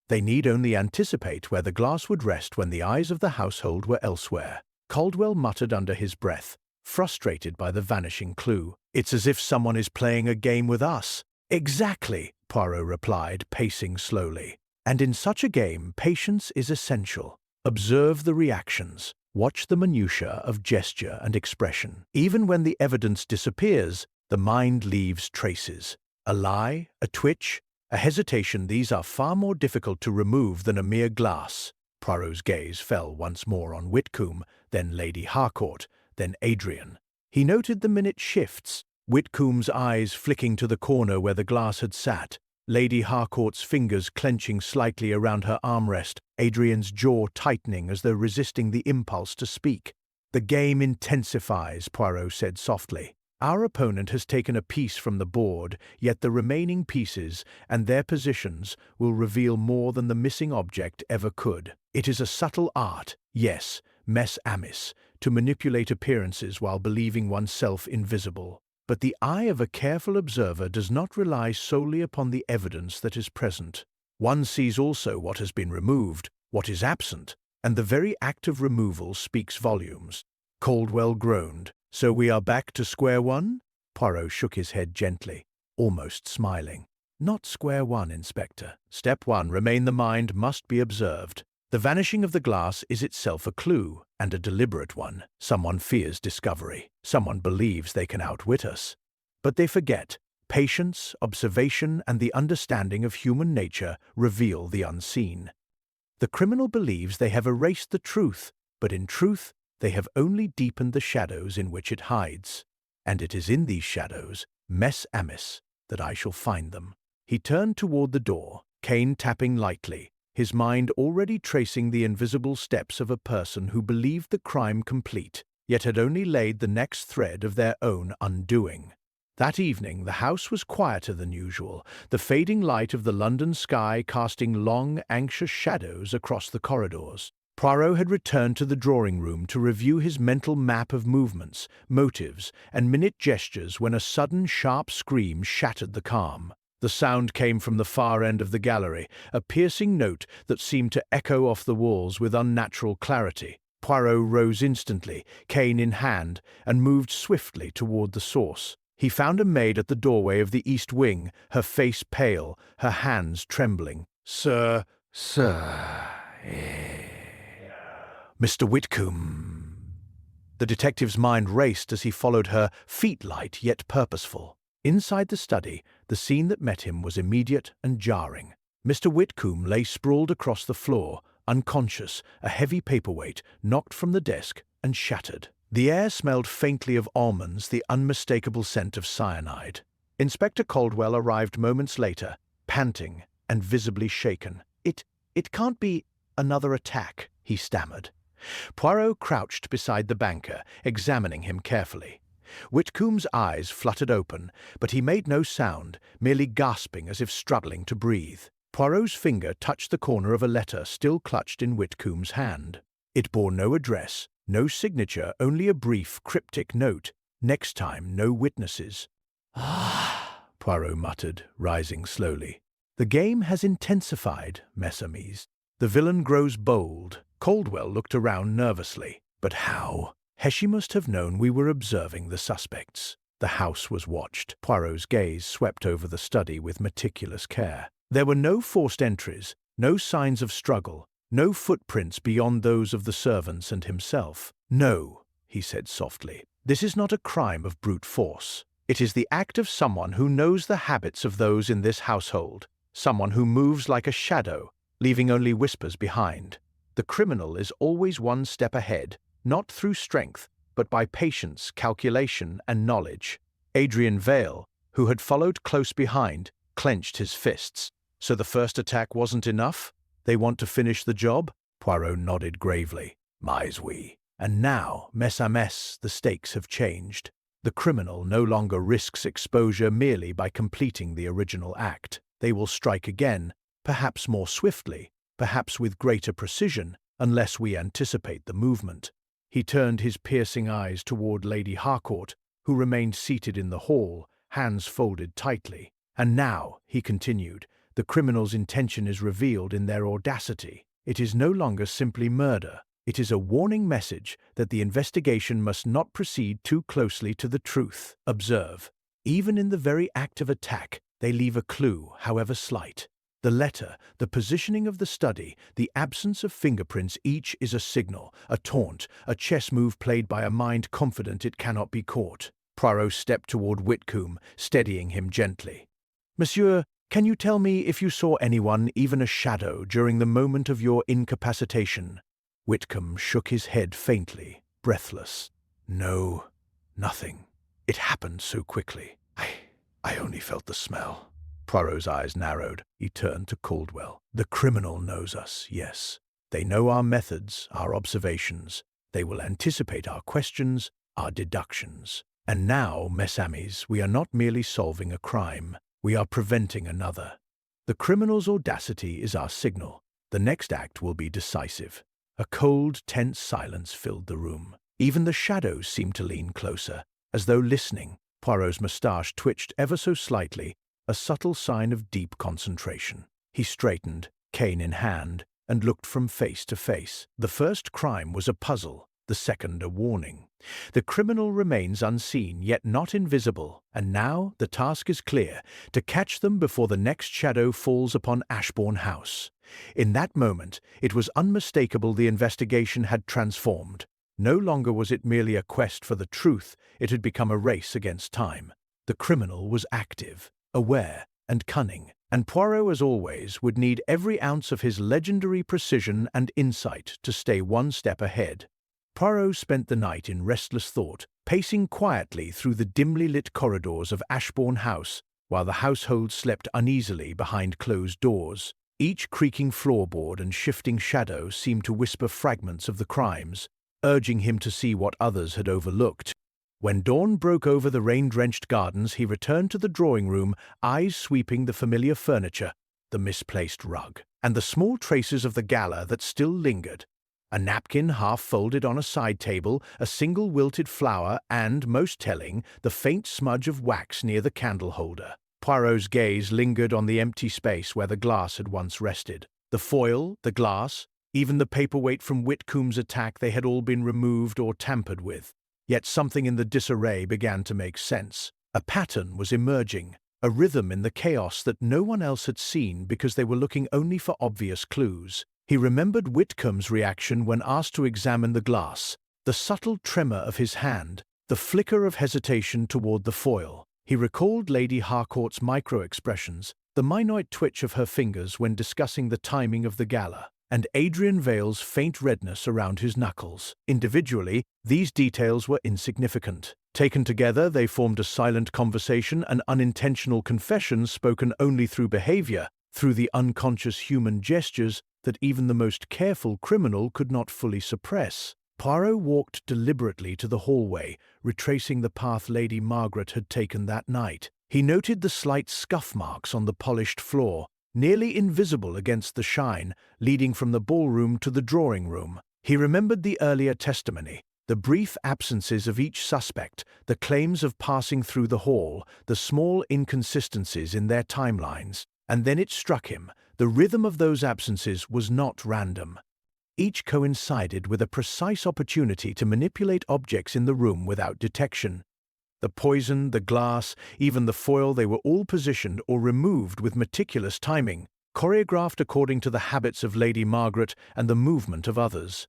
They need only anticipate where the glass would rest when the eyes of the household were elsewhere." Caldwell muttered under his breath, frustrated by the vanishing clue. "It's as if someone is playing a game with us." "Exactly," Poirot replied, pacing slowly. "And in such a game, patience is essential. Observe the reactions. Watch the minutiae of gesture and expression. Even when the evidence disappears, the mind leaves traces. A lie, a twitch, a hesitation, these are far more difficult to remove than a mere glass." Poirot's gaze fell once more on Whitcomb, then Lady Harcourt, then Adrian. He noted the minute shifts, Whitcomb's eyes flicking to the corner where the glass had sat, Lady Harcourt's fingers clenching slightly around her armrest, Adrian's jaw tightening as though resisting the impulse to speak. "The game intensifies," Poirot said softly. "Our opponent has taken a piece from the board, yet the remaining pieces and their positions will reveal more than the missing object ever could. It is a subtle art, yes, mes amis, to manipulate appearances while believing oneself invisible. But the eye of a careful observer does not rely solely upon the evidence that is present. One sees also what has been removed, what is absent, and the very act of removal speaks volumes." Caldwell groaned. "So we are back to square one?" Poirot shook his head gently, almost smiling. "Not square one, Inspector. Step one, remain the mind, must be observed. The vanishing of the glass is itself a clue, and a deliberate one. Someone fears discovery. Someone believes they can outwit us. But they forget. Patience, observation, and the understanding of human nature reveal the unseen. The criminal believes they have erased the truth, but in truth they have only deepened the shadows in which it hides. And it is in these shadows, mes amis, that I shall find them." He turned toward the door, cane tapping lightly, his mind already tracing the invisible steps of a person who believed the crime complete, yet had only laid the next thread of their own undoing. That evening the house was quieter than usual, the fading light of the London sky casting long, anxious shadows across the corridors. Poirot had returned to the drawing-room to review his mental map of movements, motives, and minute gestures when a sudden, sharp scream shattered the calm. The sound came from the far end of the gallery, a piercing note that seemed to echo off the walls with unnatural clarity. Poirot rose instantly, cane in hand, and moved swiftly toward the source. He found a maid at the doorway of the east wing, her face pale, her hands trembling. Sir, Mr. Whitcomb." The detective's mind raced as he followed her, feet light yet purposeful. Inside the study, the scene that met him was immediate and jarring. Mr. Whitcomb lay sprawled across the floor, unconscious, a heavy paperweight knocked from the desk and shattered. The air smelled faintly of almonds, the unmistakable scent of cyanide. Inspector Caldwell arrived moments later, panting and visibly shaken. It can't be another attack," he stammered. Poirot crouched beside the banker, examining him carefully. Whitcomb's eyes fluttered open, but he made no sound, merely gasping as if struggling to breathe. Poirot's finger touched the corner of a letter still clutched in Whitcomb's hand. It bore no address, no signature, only a brief, cryptic note. "Next time, no witnesses." "Ah," Poirot muttered, rising slowly. "The game has intensified, mes amis. The villain grows bold." Caldwell looked around nervously. But how? Heshy must have known we were observing the suspects. The house was watched. Poirot's gaze swept over the study with meticulous care. There were no forced entries, no signs of struggle, no footprints beyond those of the servants and himself. "No," he said softly, "this is not a crime of brute force. It is the act of someone who knows the habits of those in this household, someone who moves like a shadow, leaving only whispers behind. The criminal is always one step ahead, not through strength, but by patience, calculation, and knowledge. Adrian Vale, who had followed close behind, clenched his fists. So the first attack wasn't enough? They want to finish the job? Poirot nodded gravely. Mais oui. And now, mess à mess, the stakes have changed. The criminal no longer risks exposure merely by completing the original act. They will strike again, perhaps more swiftly, perhaps with greater precision, unless we anticipate the movement. He turned his piercing eyes toward Lady Harcourt, who remained seated in the hall, hands folded tightly. And now, he continued, the criminal's intention is revealed in their audacity. It is no longer simply murder. It is a warning message that the investigation must not proceed too closely to the truth. Observe, even in the very act of attack, they leave a clue, however slight. The letter, the positioning of the study, the absence of fingerprints, each is a signal, a taunt, a chess move played by a mind confident it cannot be caught. Poirot stepped toward Whitcomb, steadying him gently. Monsieur, can you tell me if you saw anyone, even a shadow, during the moment of your incapacitation? Whitcomb shook his head faintly, breathless. No, nothing. It happened so quickly. I only felt the smell. Poirot's eyes narrowed. He turned to Caldwell. The criminal knows us, yes. They know our methods, our observations. They will anticipate our questions, our deductions. And now, mes amis, we are not merely solving a crime. We are preventing another. The criminal's audacity is our signal. The next act will be decisive. A cold, tense silence filled the room. Even the shadows seemed to lean closer, as though listening. Poirot's moustache twitched ever so slightly, a subtle sign of deep concentration. He straightened, cane in hand, and looked from face to face. The first crime was a puzzle, the second a warning. The criminal remains unseen, yet not invisible, and now the task is clear, to catch them before the next shadow falls upon Ashbourne House. In that moment, it was unmistakable the investigation had transformed. No longer was it merely a quest for the truth, it had become a race against time. The criminal was active, aware, and cunning, and Poirot, as always, would need every ounce of his legendary precision and insight to stay one step ahead. Poirot spent the night in restless thought, pacing quietly through the dimly lit corridors of Ashbourne House, while the household slept uneasily behind closed doors. Each creaking floorboard and shifting shadow seemed to whisper fragments of the crimes, urging him to see what others had overlooked. When dawn broke over the rain-drenched gardens, he returned to the drawing-room, eyes sweeping the familiar furniture, the misplaced rug, and the small traces of the gala that still lingered. A napkin half-folded on a side table, a single wilted flower, and, most telling, the faint smudge of wax near the candle holder. Poirot's gaze lingered on the empty space where the glass had once rested. The foil, the glass, even the paperweight from Whitcomb's attack, they had all been removed or tampered with. Yet something in the disarray began to make sense. A pattern was emerging, a rhythm in the chaos that no one else had seen because they were looking only for obvious clues. He remembered Whitcomb's reaction when asked to examine the glass, the subtle tremor of his hand, the flicker of hesitation toward the foil. He recalled Lady Harcourt's micro-expressions, the minute twitch of her fingers when discussing the timing of the gala, and Adrian Vale's faint redness around his knuckles. Individually, these details were insignificant. Taken together, they formed a silent conversation, an unintentional confession spoken only through behavior, through the unconscious human gestures that even the most careful criminal could not fully suppress. Poirot walked deliberately to the hallway, retracing the path Lady Margaret had taken that night. He noted the slight scuff marks on the polished floor, nearly invisible against the shine, leading from the ballroom to the drawing-room. He remembered the earlier testimony, the brief absences of each suspect, the claims of passing through the hall, the small inconsistencies in their timelines. And then it struck him, the rhythm of those absences was not random. Each coincided with a precise opportunity to manipulate objects in the room without detection. The poison, the glass, even the foil, they were all positioned or removed with meticulous timing, choreographed according to the habits of Lady Margaret and the movement of others.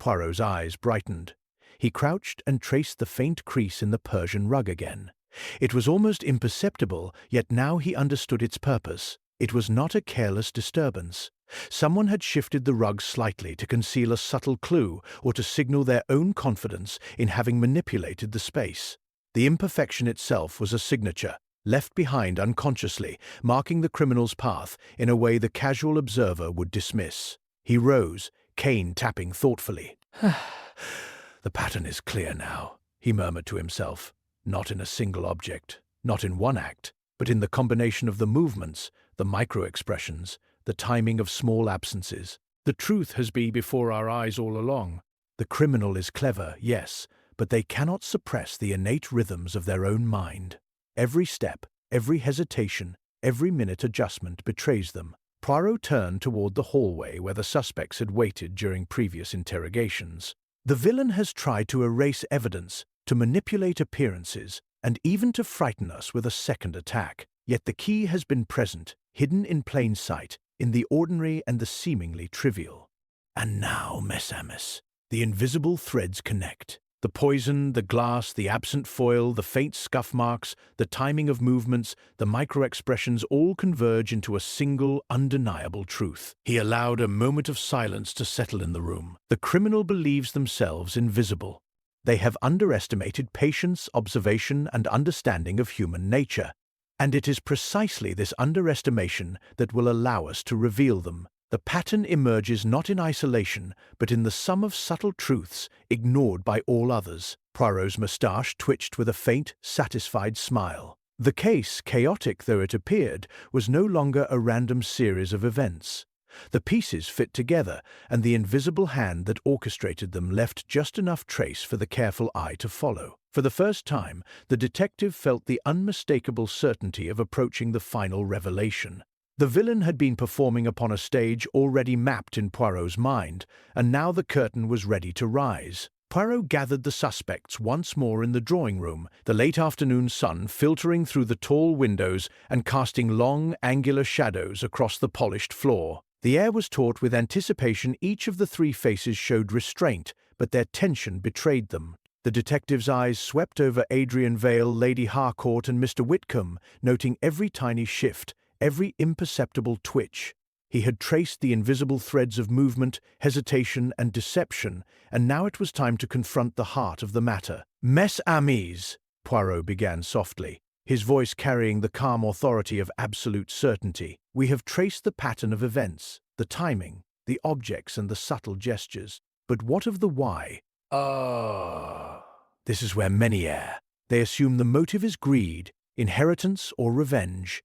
Poirot's eyes brightened. He crouched and traced the faint crease in the Persian rug again. It was almost imperceptible, yet now he understood its purpose. It was not a careless disturbance. Someone had shifted the rug slightly to conceal a subtle clue or to signal their own confidence in having manipulated the space. The imperfection itself was a signature, left behind unconsciously, marking the criminal's path in a way the casual observer would dismiss. He rose, cane tapping thoughtfully. "The pattern is clear now," he murmured to himself. "Not in a single object, not in one act, but in the combination of the movements, the micro-expressions, the timing of small absences. The truth has been before our eyes all along. The criminal is clever, yes, but they cannot suppress the innate rhythms of their own mind. Every step, every hesitation, every minute adjustment betrays them." Poirot turned toward the hallway where the suspects had waited during previous interrogations. "The villain has tried to erase evidence, to manipulate appearances, and even to frighten us with a second attack. Yet the key has been present, hidden in plain sight, in the ordinary and the seemingly trivial. And now, Messamis, the invisible threads connect. The poison, the glass, the absent foil, the faint scuff marks, the timing of movements, the micro-expressions all converge into a single, undeniable truth." He allowed a moment of silence to settle in the room. The criminal believes themselves invisible. They have underestimated patience, observation, and understanding of human nature. And it is precisely this underestimation that will allow us to reveal them. The pattern emerges not in isolation, but in the sum of subtle truths ignored by all others. Poirot's moustache twitched with a faint, satisfied smile. The case, chaotic though it appeared, was no longer a random series of events. The pieces fit together, and the invisible hand that orchestrated them left just enough trace for the careful eye to follow. For the first time, the detective felt the unmistakable certainty of approaching the final revelation. The villain had been performing upon a stage already mapped in Poirot's mind, and now the curtain was ready to rise. Poirot gathered the suspects once more in the drawing-room, the late afternoon sun filtering through the tall windows and casting long, angular shadows across the polished floor. The air was taut with anticipation. Each of the three faces showed restraint, but their tension betrayed them. The detective's eyes swept over Adrian Vale, Lady Harcourt, and Mr. Whitcomb, noting every tiny shift, every imperceptible twitch. He had traced the invisible threads of movement, hesitation, and deception, and now it was time to confront the heart of the matter. "Mes amis," Poirot began softly, his voice carrying the calm authority of absolute certainty. "We have traced the pattern of events, the timing, the objects, and the subtle gestures. But what of the why? This is where many err. They assume the motive is greed, inheritance, or revenge.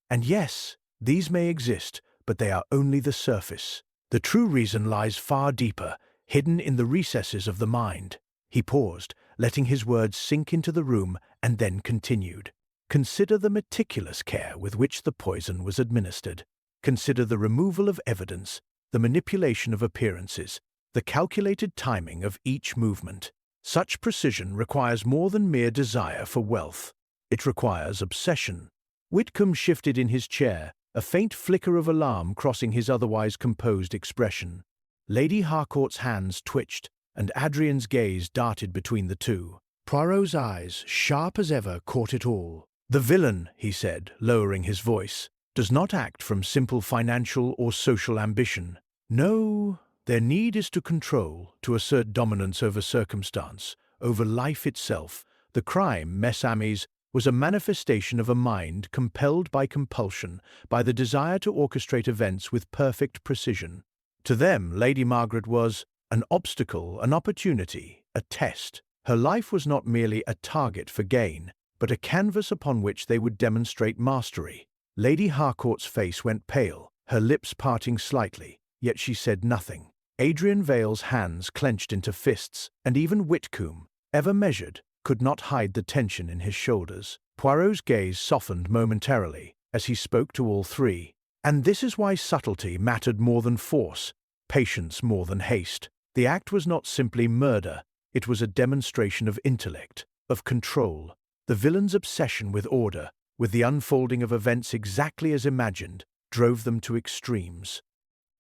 And yes, these may exist, but they are only the surface. The true reason lies far deeper, hidden in the recesses of the mind." He paused, letting his words sink into the room, and then continued. "Consider the meticulous care with which the poison was administered. Consider the removal of evidence, the manipulation of appearances, the calculated timing of each movement. Such precision requires more than mere desire for wealth. It requires obsession." Whitcomb shifted in his chair, a faint flicker of alarm crossing his otherwise composed expression. Lady Harcourt's hands twitched, and Adrian's gaze darted between the two. Poirot's eyes, sharp as ever, caught it all. "The villain," he said, lowering his voice, "does not act from simple financial or social ambition. No, their need is to control, to assert dominance over circumstance, over life itself. The crime, mes amis, was a manifestation of a mind compelled by compulsion, by the desire to orchestrate events with perfect precision. To them, Lady Margaret was an obstacle, an opportunity, a test. Her life was not merely a target for gain, but a canvas upon which they would demonstrate mastery." Lady Harcourt's face went pale, her lips parting slightly, yet she said nothing. Adrian Vale's hands clenched into fists, and even Whitcomb, ever measured, could not hide the tension in his shoulders. Poirot's gaze softened momentarily as he spoke to all three. And this is why subtlety mattered more than force, patience more than haste. The act was not simply murder, it was a demonstration of intellect, of control. The villain's obsession with order, with the unfolding of events exactly as imagined, drove them to extremes.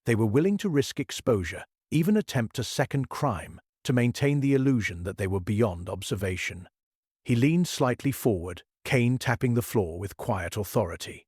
They were willing to risk exposure, even attempt a second crime, to maintain the illusion that they were beyond observation. He leaned slightly forward, Kane tapping the floor with quiet authority.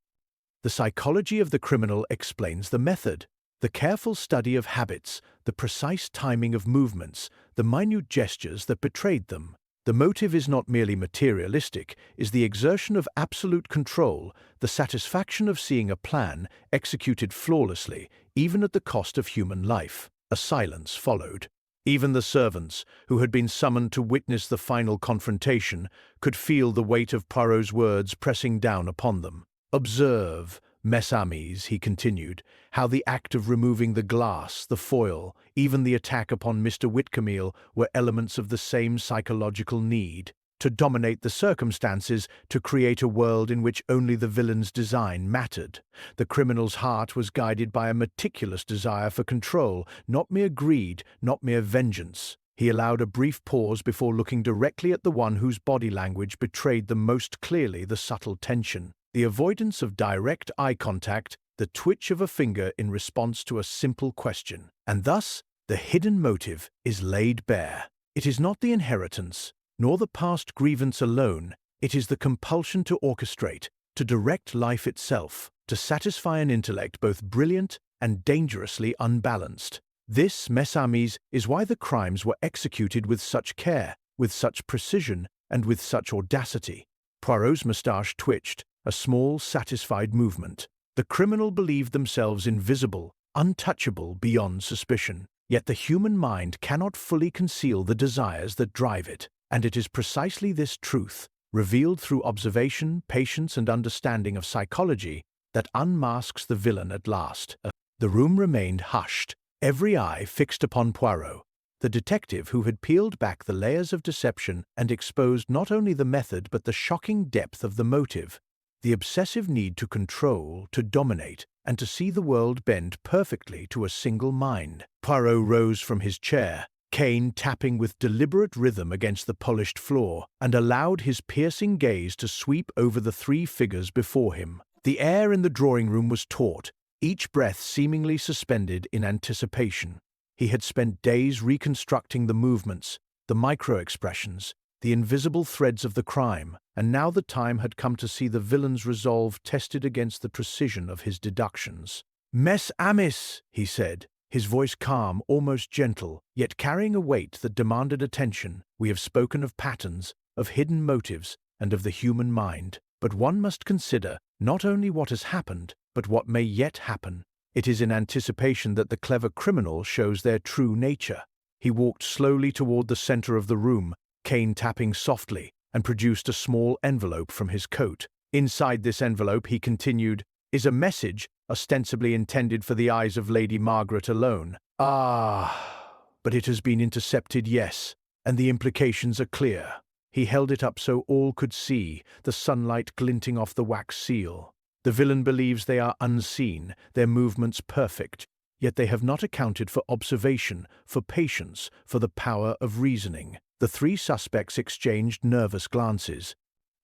The psychology of the criminal explains the method. The careful study of habits, the precise timing of movements, the minute gestures that betrayed them. The motive is not merely materialistic, is the exertion of absolute control, the satisfaction of seeing a plan executed flawlessly, even at the cost of human life. A silence followed. Even the servants, who had been summoned to witness the final confrontation, could feel the weight of Poirot's words pressing down upon them. "Observe, mes amis," he continued, "how the act of removing the glass, the foil, even the attack upon Mr. Whitcombe were elements of the same psychological need, to dominate the circumstances, to create a world in which only the villain's design mattered. The criminal's heart was guided by a meticulous desire for control, not mere greed, not mere vengeance." He allowed a brief pause before looking directly at the one whose body language betrayed the most clearly the subtle tension. The avoidance of direct eye contact, the twitch of a finger in response to a simple question. And thus, the hidden motive is laid bare. It is not the inheritance, nor the past grievance alone, it is the compulsion to orchestrate, to direct life itself, to satisfy an intellect both brilliant and dangerously unbalanced. This, mes amis, is why the crimes were executed with such care, with such precision, and with such audacity. Poirot's moustache twitched, a small, satisfied movement. The criminal believed themselves invisible, untouchable beyond suspicion. Yet the human mind cannot fully conceal the desires that drive it, and it is precisely this truth, revealed through observation, patience, and understanding of psychology, that unmasks the villain at last. The room remained hushed, every eye fixed upon Poirot, the detective who had peeled back the layers of deception and exposed not only the method but the shocking depth of the motive. The obsessive need to control, to dominate, and to see the world bend perfectly to a single mind. Poirot rose from his chair, cane tapping with deliberate rhythm against the polished floor, and allowed his piercing gaze to sweep over the three figures before him. The air in the drawing-room was taut, each breath seemingly suspended in anticipation. He had spent days reconstructing the movements, the micro-expressions, the invisible threads of the crime, and now the time had come to see the villain's resolve tested against the precision of his deductions. "Mes amis," he said, his voice calm, almost gentle, yet carrying a weight that demanded attention. "We have spoken of patterns, of hidden motives, and of the human mind. But one must consider not only what has happened, but what may yet happen. It is in anticipation that the clever criminal shows their true nature." He walked slowly toward the center of the room, cane tapping softly, and produced a small envelope from his coat. Inside this envelope, he continued, is a message ostensibly intended for the eyes of Lady Margaret alone. But it has been intercepted, yes, and the implications are clear. He held it up so all could see, the sunlight glinting off the wax seal. The villain believes they are unseen, their movements perfect, yet they have not accounted for observation, for patience, for the power of reasoning. The three suspects exchanged nervous glances.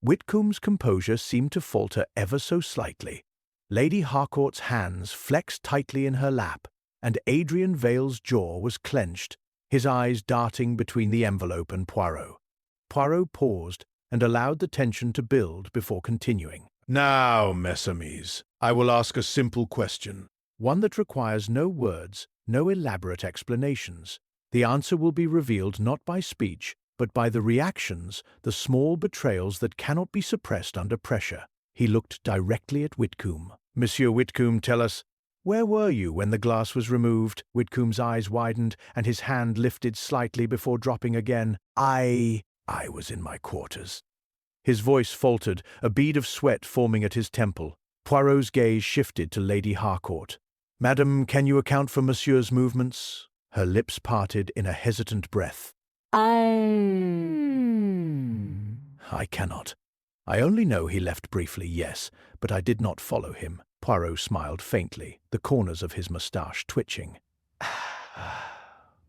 Whitcomb's composure seemed to falter ever so slightly. Lady Harcourt's hands flexed tightly in her lap, and Adrian Vale's jaw was clenched, his eyes darting between the envelope and Poirot. Poirot paused and allowed the tension to build before continuing. "Now, mes amis, I will ask a simple question, one that requires no words, no elaborate explanations. The answer will be revealed not by speech, but by the reactions, the small betrayals that cannot be suppressed under pressure." He looked directly at Whitcombe. "Monsieur Whitcombe, tell us, where were you when the glass was removed?" Whitcomb's eyes widened, and his hand lifted slightly before dropping again. I was in my quarters." His voice faltered, a bead of sweat forming at his temple. Poirot's gaze shifted to Lady Harcourt. "Madam, can you account for Monsieur's movements?" Her lips parted in a hesitant breath. I cannot. I only know he left briefly, yes, but I did not follow him." Poirot smiled faintly, the corners of his moustache twitching.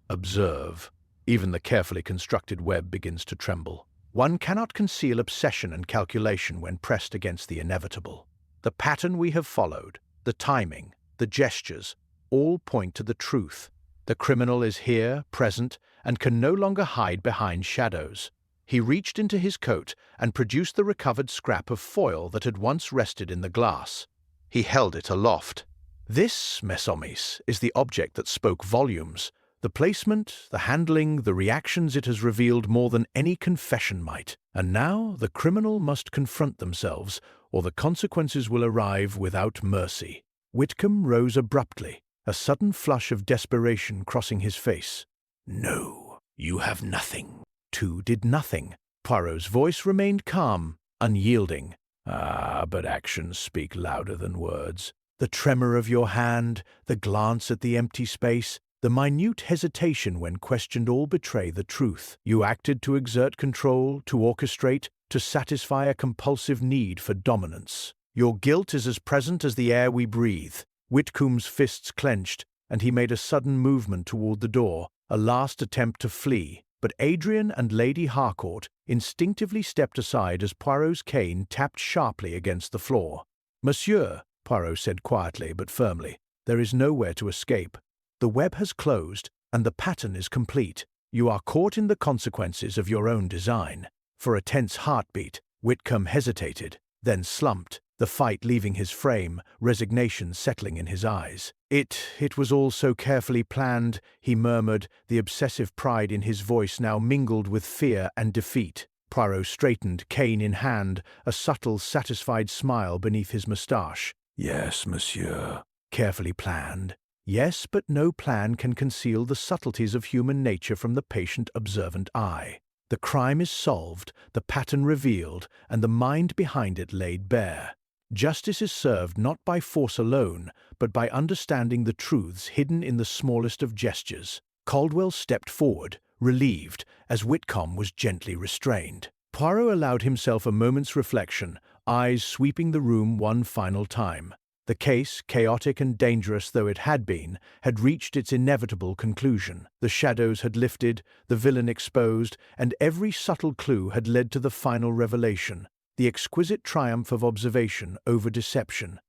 "Observe. Even the carefully constructed web begins to tremble. One cannot conceal obsession and calculation when pressed against the inevitable. The pattern we have followed, the timing, the gestures, all point to the truth. The criminal is here, present, and can no longer hide behind shadows. He reached into his coat and produced the recovered scrap of foil that had once rested in the glass. He held it aloft. This, mes amis, is the object that spoke volumes. The placement, the handling, the reactions it has revealed more than any confession might. And now the criminal must confront themselves, or the consequences will arrive without mercy. Whitcomb rose abruptly, a sudden flush of desperation crossing his face. No, you have nothing. Two did nothing. Poirot's voice remained calm, unyielding. But actions speak louder than words. The tremor of your hand, the glance at the empty space, the minute hesitation when questioned all betray the truth. You acted to exert control, to orchestrate, to satisfy a compulsive need for dominance. Your guilt is as present as the air we breathe. Whitcomb's fists clenched, and he made a sudden movement toward the door, a last attempt to flee. But Adrian and Lady Harcourt instinctively stepped aside as Poirot's cane tapped sharply against the floor. Monsieur, Poirot said quietly but firmly, there is nowhere to escape. The web has closed, and the pattern is complete. You are caught in the consequences of your own design. For a tense heartbeat, Whitcomb hesitated, then slumped, the fight leaving his frame, resignation settling in his eyes. It was all so carefully planned, he murmured, the obsessive pride in his voice now mingled with fear and defeat. Poirot straightened, cane in hand, a subtle, satisfied smile beneath his moustache. Yes, monsieur. Carefully planned. Yes, but no plan can conceal the subtleties of human nature from the patient, observant eye. The crime is solved, the pattern revealed, and the mind behind it laid bare. Justice is served not by force alone, but by understanding the truths hidden in the smallest of gestures. Caldwell stepped forward, relieved, as Whitcomb was gently restrained. Poirot allowed himself a moment's reflection, eyes sweeping the room one final time. The case, chaotic and dangerous though it had been, had reached its inevitable conclusion. The shadows had lifted, the villain exposed, and every subtle clue had led to the final revelation, the exquisite triumph of observation over deception.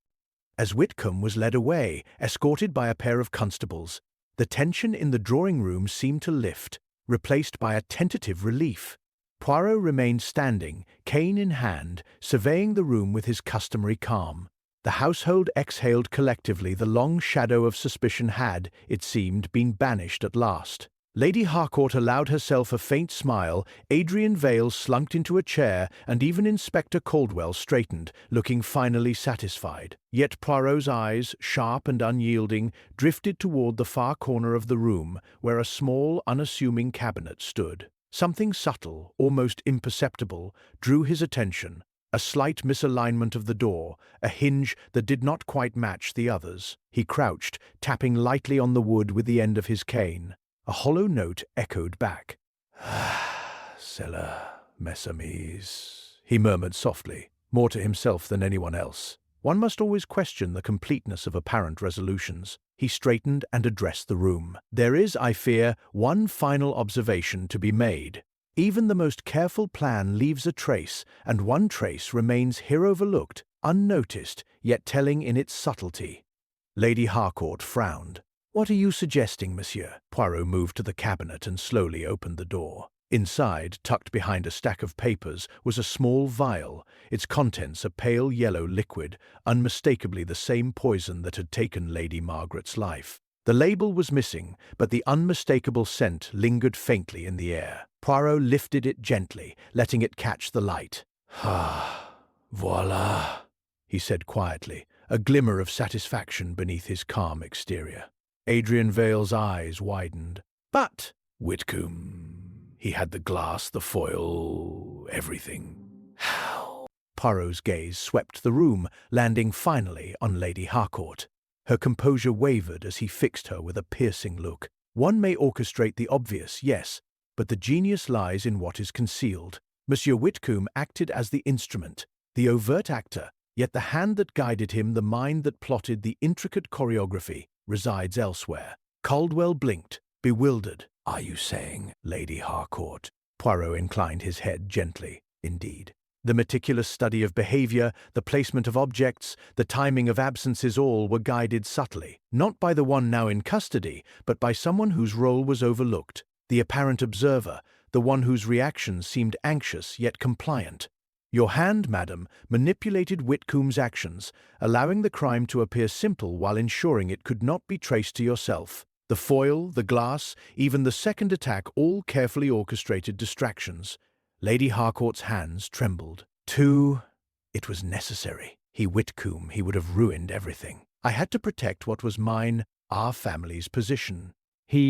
As Whitcomb was led away, escorted by a pair of constables, the tension in the drawing-room seemed to lift, replaced by a tentative relief. Poirot remained standing, cane in hand, surveying the room with his customary calm. The household exhaled collectively. The long shadow of suspicion had, it seemed, been banished at last. Lady Harcourt allowed herself a faint smile, Adrian Vale slumped into a chair, and even Inspector Caldwell straightened, looking finally satisfied. Yet Poirot's eyes, sharp and unyielding, drifted toward the far corner of the room, where a small, unassuming cabinet stood. Something subtle, almost imperceptible, drew his attention. A slight misalignment of the door, a hinge that did not quite match the others. He crouched, tapping lightly on the wood with the end of his cane. A hollow note echoed back. "Cela, mes amis," he murmured softly, more to himself than anyone else. One must always question the completeness of apparent resolutions. He straightened and addressed the room. There is, I fear, one final observation to be made. Even the most careful plan leaves a trace, and one trace remains here overlooked, unnoticed, yet telling in its subtlety. Lady Harcourt frowned. "What are you suggesting, monsieur?" Poirot moved to the cabinet and slowly opened the door. Inside, tucked behind a stack of papers, was a small vial, its contents a pale yellow liquid, unmistakably the same poison that had taken Lady Margaret's life. The label was missing, but the unmistakable scent lingered faintly in the air. Poirot lifted it gently, letting it catch the light. Voila, he said quietly, a glimmer of satisfaction beneath his calm exterior. Adrian Vale's eyes widened. But, Whitcomb, he had the glass, the foil, everything. How? Poirot's gaze swept the room, landing finally on Lady Harcourt. Her composure wavered as he fixed her with a piercing look. One may orchestrate the obvious, yes, but the genius lies in what is concealed. Monsieur Whitcomb acted as the instrument, the overt actor, yet the hand that guided him, the mind that plotted the intricate choreography, resides elsewhere. Caldwell blinked, bewildered. "Are you saying, Lady Harcourt?" Poirot inclined his head gently. Indeed. The meticulous study of behavior, the placement of objects, the timing of absences all were guided subtly, not by the one now in custody, but by someone whose role was overlooked. The apparent observer, the one whose reactions seemed anxious yet compliant. Your hand, madam, manipulated Whitcomb's actions, allowing the crime to appear simple while ensuring it could not be traced to yourself. The foil, the glass, even the second attack, all carefully orchestrated distractions. Lady Harcourt's hands trembled. It was necessary. Whitcomb, he would have ruined everything. I had to protect what was mine, our family's position.
He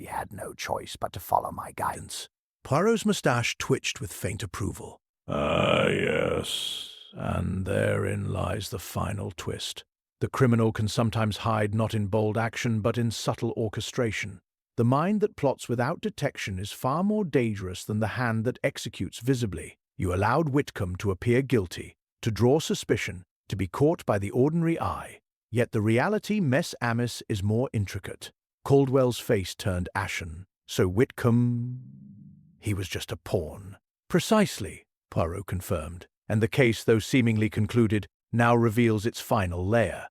had no choice but to follow my guidance.
Poirot's moustache twitched with faint approval. Ah, yes, and therein lies the final twist. The criminal can sometimes hide not in bold action but in subtle orchestration. The mind that plots without detection is far more dangerous than the hand that executes visibly. You allowed Whitcomb to appear guilty, to draw suspicion, to be caught by the ordinary eye. Yet the reality, Mess Amis, is more intricate. Caldwell's face turned ashen. So Whitcomb... he was just a pawn. Precisely, Poirot confirmed, and the case, though seemingly concluded, now reveals its final layer.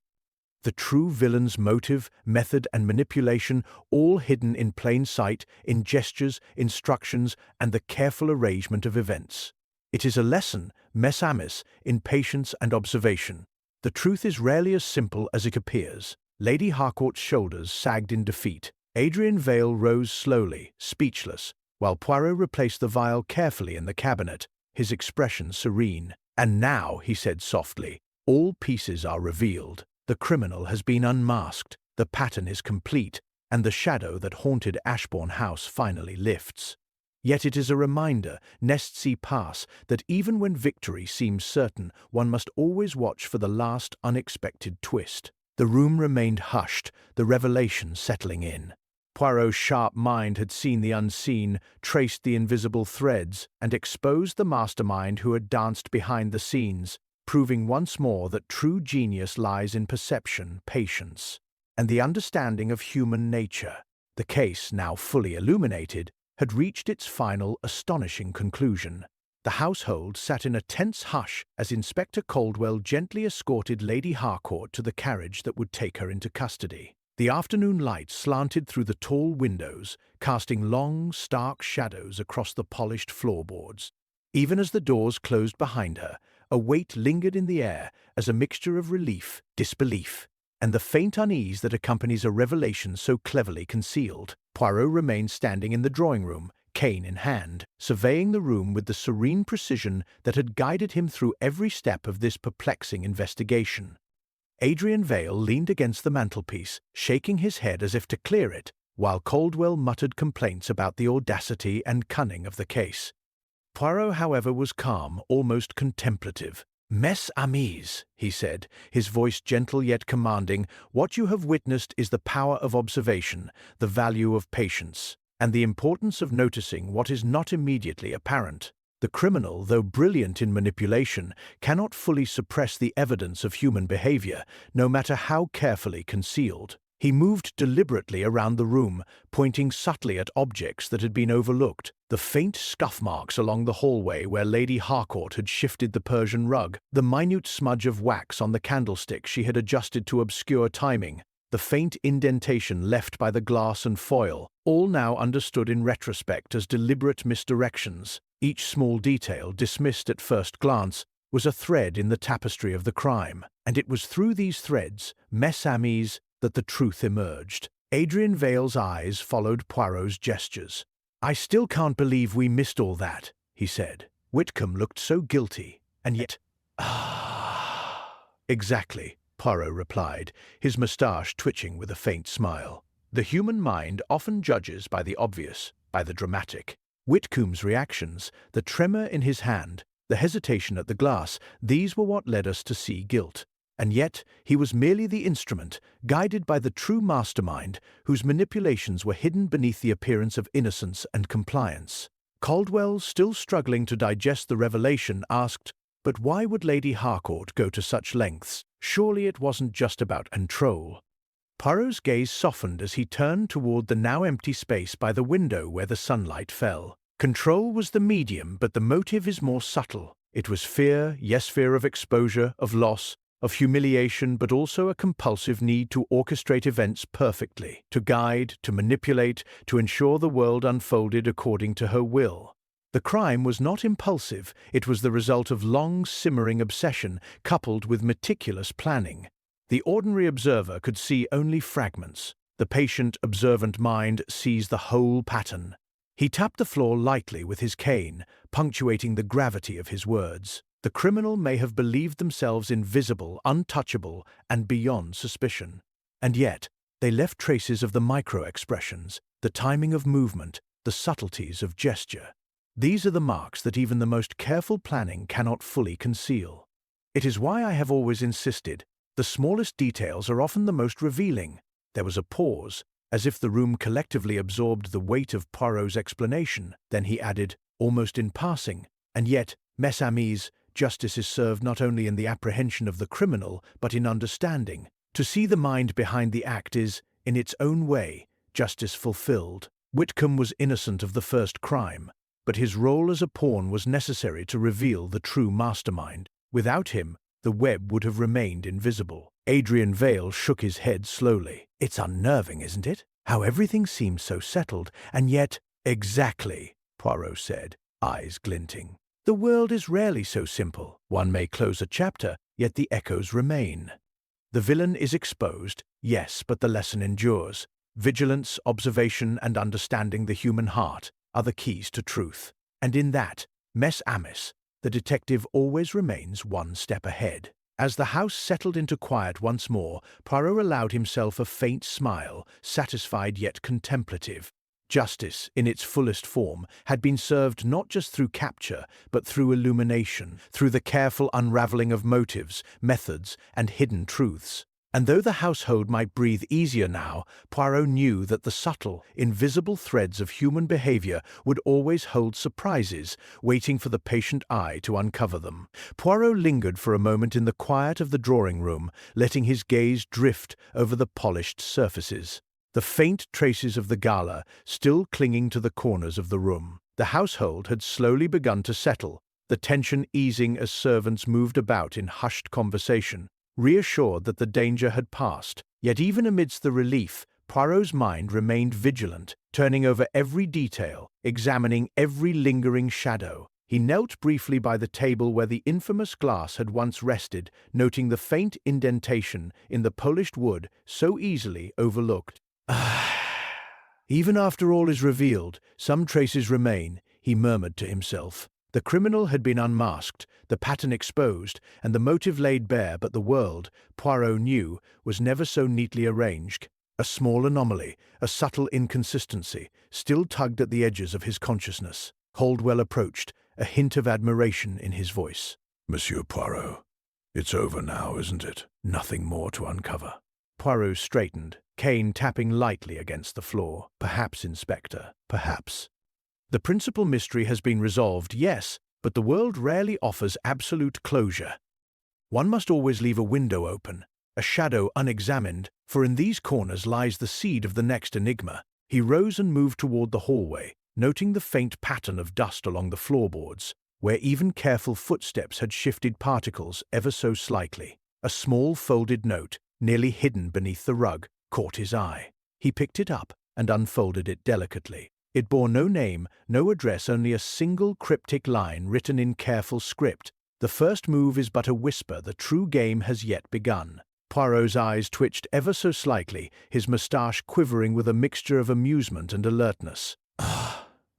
The true villain's motive, method, and manipulation, all hidden in plain sight, in gestures, instructions, and the careful arrangement of events. It is a lesson, Mess Amis, in patience and observation. The truth is rarely as simple as it appears. Lady Harcourt's shoulders sagged in defeat. Adrian Vale rose slowly, speechless, while Poirot replaced the vial carefully in the cabinet, his expression serene. "And now," he said softly, "all pieces are revealed. The criminal has been unmasked, the pattern is complete, and the shadow that haunted Ashbourne House finally lifts. Yet it is a reminder, nest see pass, that even when victory seems certain, one must always watch for the last unexpected twist." The room remained hushed, the revelation settling in. Poirot's sharp mind had seen the unseen, traced the invisible threads, and exposed the mastermind who had danced behind the scenes, proving once more that true genius lies in perception, patience, and the understanding of human nature. The case, now fully illuminated, had reached its final, astonishing conclusion. The household sat in a tense hush as Inspector Caldwell gently escorted Lady Harcourt to the carriage that would take her into custody. The afternoon light slanted through the tall windows, casting long, stark shadows across the polished floorboards. Even as the doors closed behind her, a weight lingered in the air as a mixture of relief, disbelief, and the faint unease that accompanies a revelation so cleverly concealed. Poirot remained standing in the drawing-room, cane in hand, surveying the room with the serene precision that had guided him through every step of this perplexing investigation. Adrian Vale leaned against the mantelpiece, shaking his head as if to clear it, while Caldwell muttered complaints about the audacity and cunning of the case. Poirot, however, was calm, almost contemplative. "Mess Amis," he said, his voice gentle yet commanding, "what you have witnessed is the power of observation, the value of patience, and the importance of noticing what is not immediately apparent. The criminal, though brilliant in manipulation, cannot fully suppress the evidence of human behavior, no matter how carefully concealed." He moved deliberately around the room, pointing subtly at objects that had been overlooked. The faint scuff marks along the hallway where Lady Harcourt had shifted the Persian rug, the minute smudge of wax on the candlestick she had adjusted to obscure timing, the faint indentation left by the glass and foil, all now understood in retrospect as deliberate misdirections. Each small detail, dismissed at first glance, was a thread in the tapestry of the crime, and it was through these threads, Mess Amis, that the truth emerged. Adrian Vale's eyes followed Poirot's gestures. "I still can't believe we missed all that," he said. "Whitcomb looked so guilty, and yet—" "Ah, exactly," Poirot replied, his moustache twitching with a faint smile. "The human mind often judges by the obvious, by the dramatic. Whitcomb's reactions, the tremor in his hand, the hesitation at the glass, these were what led us to see guilt. And yet he was merely the instrument, guided by the true mastermind, whose manipulations were hidden beneath the appearance of innocence and compliance." Caldwell, still struggling to digest the revelation, asked, "But why would Lady Harcourt go to such lengths? Surely it wasn't just about control." Poirot's gaze softened as he turned toward the now empty space by the window where the sunlight fell. "Control was the medium, but the motive is more subtle. It was fear, yes, fear of exposure, of loss, of humiliation but also a compulsive need to orchestrate events perfectly, to guide, to manipulate, to ensure the world unfolded according to her will. The crime was not impulsive, it was the result of long, simmering obsession coupled with meticulous planning. The ordinary observer could see only fragments. The patient, observant mind sees the whole pattern. He tapped the floor lightly with his cane, punctuating the gravity of his words. The criminal may have believed themselves invisible, untouchable, and beyond suspicion. And yet, they left traces of the micro-expressions, the timing of movement, the subtleties of gesture. These are the marks that even the most careful planning cannot fully conceal. It is why I have always insisted, the smallest details are often the most revealing. There was a pause, as if the room collectively absorbed the weight of Poirot's explanation. Then he added, almost in passing, and yet, mes amis, justice is served not only in the apprehension of the criminal, but in understanding. To see the mind behind the act is, in its own way, justice fulfilled. Whitcomb was innocent of the first crime, but his role as a pawn was necessary to reveal the true mastermind. Without him, the web would have remained invisible. Adrian Vale shook his head slowly. It's unnerving, isn't it? How everything seems so settled, and yet— Exactly, Poirot said, eyes glinting. The world is rarely so simple. One may close a chapter, yet the echoes remain. The villain is exposed, yes, but the lesson endures. Vigilance, observation, and understanding the human heart are the keys to truth. And in that, mes amis, the detective always remains one step ahead. As the house settled into quiet once more, Poirot allowed himself a faint smile, satisfied yet contemplative. Justice, in its fullest form, had been served not just through capture, but through illumination, through the careful unraveling of motives, methods, and hidden truths. And though the household might breathe easier now, Poirot knew that the subtle, invisible threads of human behavior would always hold surprises, waiting for the patient eye to uncover them. Poirot lingered for a moment in the quiet of the drawing-room, letting his gaze drift over the polished surfaces. The faint traces of the gala still clinging to the corners of the room. The household had slowly begun to settle, the tension easing as servants moved about in hushed conversation, reassured that the danger had passed. Yet even amidst the relief, Poirot's mind remained vigilant, turning over every detail, examining every lingering shadow. He knelt briefly by the table where the infamous glass had once rested, noting the faint indentation in the polished wood so easily overlooked. Even after all is revealed, some traces remain, he murmured to himself. The criminal had been unmasked, the pattern exposed, and the motive laid bare, but the world, Poirot knew, was never so neatly arranged. A small anomaly, a subtle inconsistency, still tugged at the edges of his consciousness. Caldwell approached, a hint of admiration in his voice.
Monsieur Poirot, it's over now, isn't it?
Nothing more to uncover. Poirot straightened, cane tapping lightly against the floor. Perhaps, Inspector, perhaps. The principal mystery has been resolved, yes, but the world rarely offers absolute closure. One must always leave a window open, a shadow unexamined, for in these corners lies the seed of the next enigma. He rose and moved toward the hallway, noting the faint pattern of dust along the floorboards, where even careful footsteps had shifted particles ever so slightly. A small folded note, nearly hidden beneath the rug, caught his eye. He picked it up and unfolded it delicately. It bore no name, no address, only a single cryptic line written in careful script. The first move is but a whisper, the true game has yet begun. Poirot's eyes twitched ever so slightly, his moustache quivering with a mixture of amusement and alertness.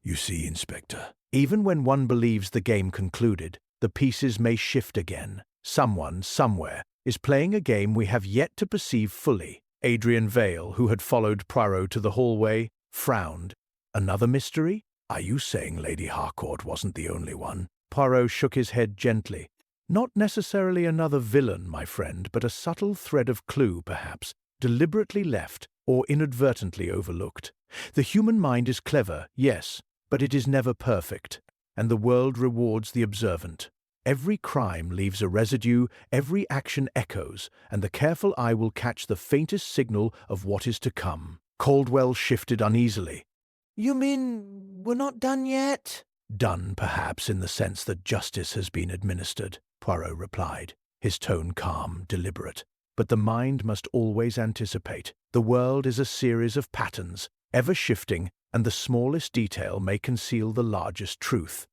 You see, Inspector.
Even when one believes the game concluded, the pieces may shift again. Someone, somewhere, is playing a game we have yet to perceive fully. Adrian Vale, who had followed Poirot to the hallway, frowned. Another mystery?
Are you saying Lady Harcourt wasn't the only one?
Poirot shook his head gently. Not necessarily another villain, my friend, but a subtle thread of clue, perhaps, deliberately left or inadvertently overlooked. The human mind is clever, yes, but it is never perfect, and the world rewards the observant. Every crime leaves a residue, every action echoes, and the careful eye will catch the faintest signal of what is to come. Caldwell shifted uneasily.
You mean we're not done yet?
Done, perhaps, in the sense that justice has been administered, Poirot replied. his tone calm, deliberate. But the mind must always anticipate. The world is a series of patterns, ever shifting, and the smallest detail may conceal the largest truth.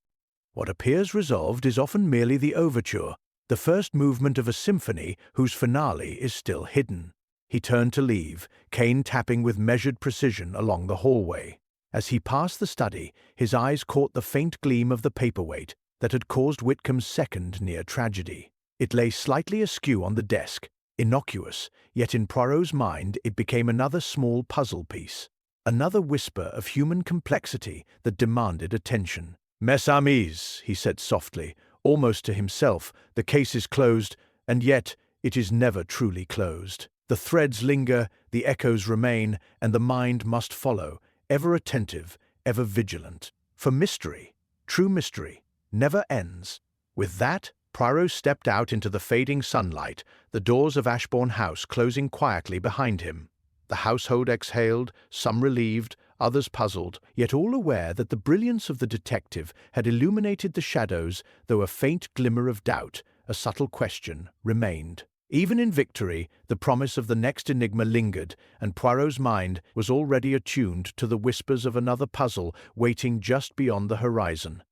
What appears resolved is often merely the overture, the first movement of a symphony whose finale is still hidden. He turned to leave, cane tapping with measured precision along the hallway. As he passed the study, his eyes caught the faint gleam of the paperweight that had caused Whitcomb's second near tragedy. It lay slightly askew on the desk, innocuous, yet in Poirot's mind it became another small puzzle piece, another whisper of human complexity that demanded attention. "Mes amis," he said softly, almost to himself, "the case is closed, and yet it is never truly closed. The threads linger, the echoes remain, and the mind must follow, ever attentive, ever vigilant. For mystery, true mystery, never ends." With that, Poirot stepped out into the fading sunlight, the doors of Ashbourne House closing quietly behind him. The household exhaled, some relieved, others puzzled, yet all aware that the brilliance of the detective had illuminated the shadows, though a faint glimmer of doubt, a subtle question, remained. Even in victory, the promise of the next enigma lingered, and Poirot's mind was already attuned to the whispers of another puzzle waiting just beyond the horizon.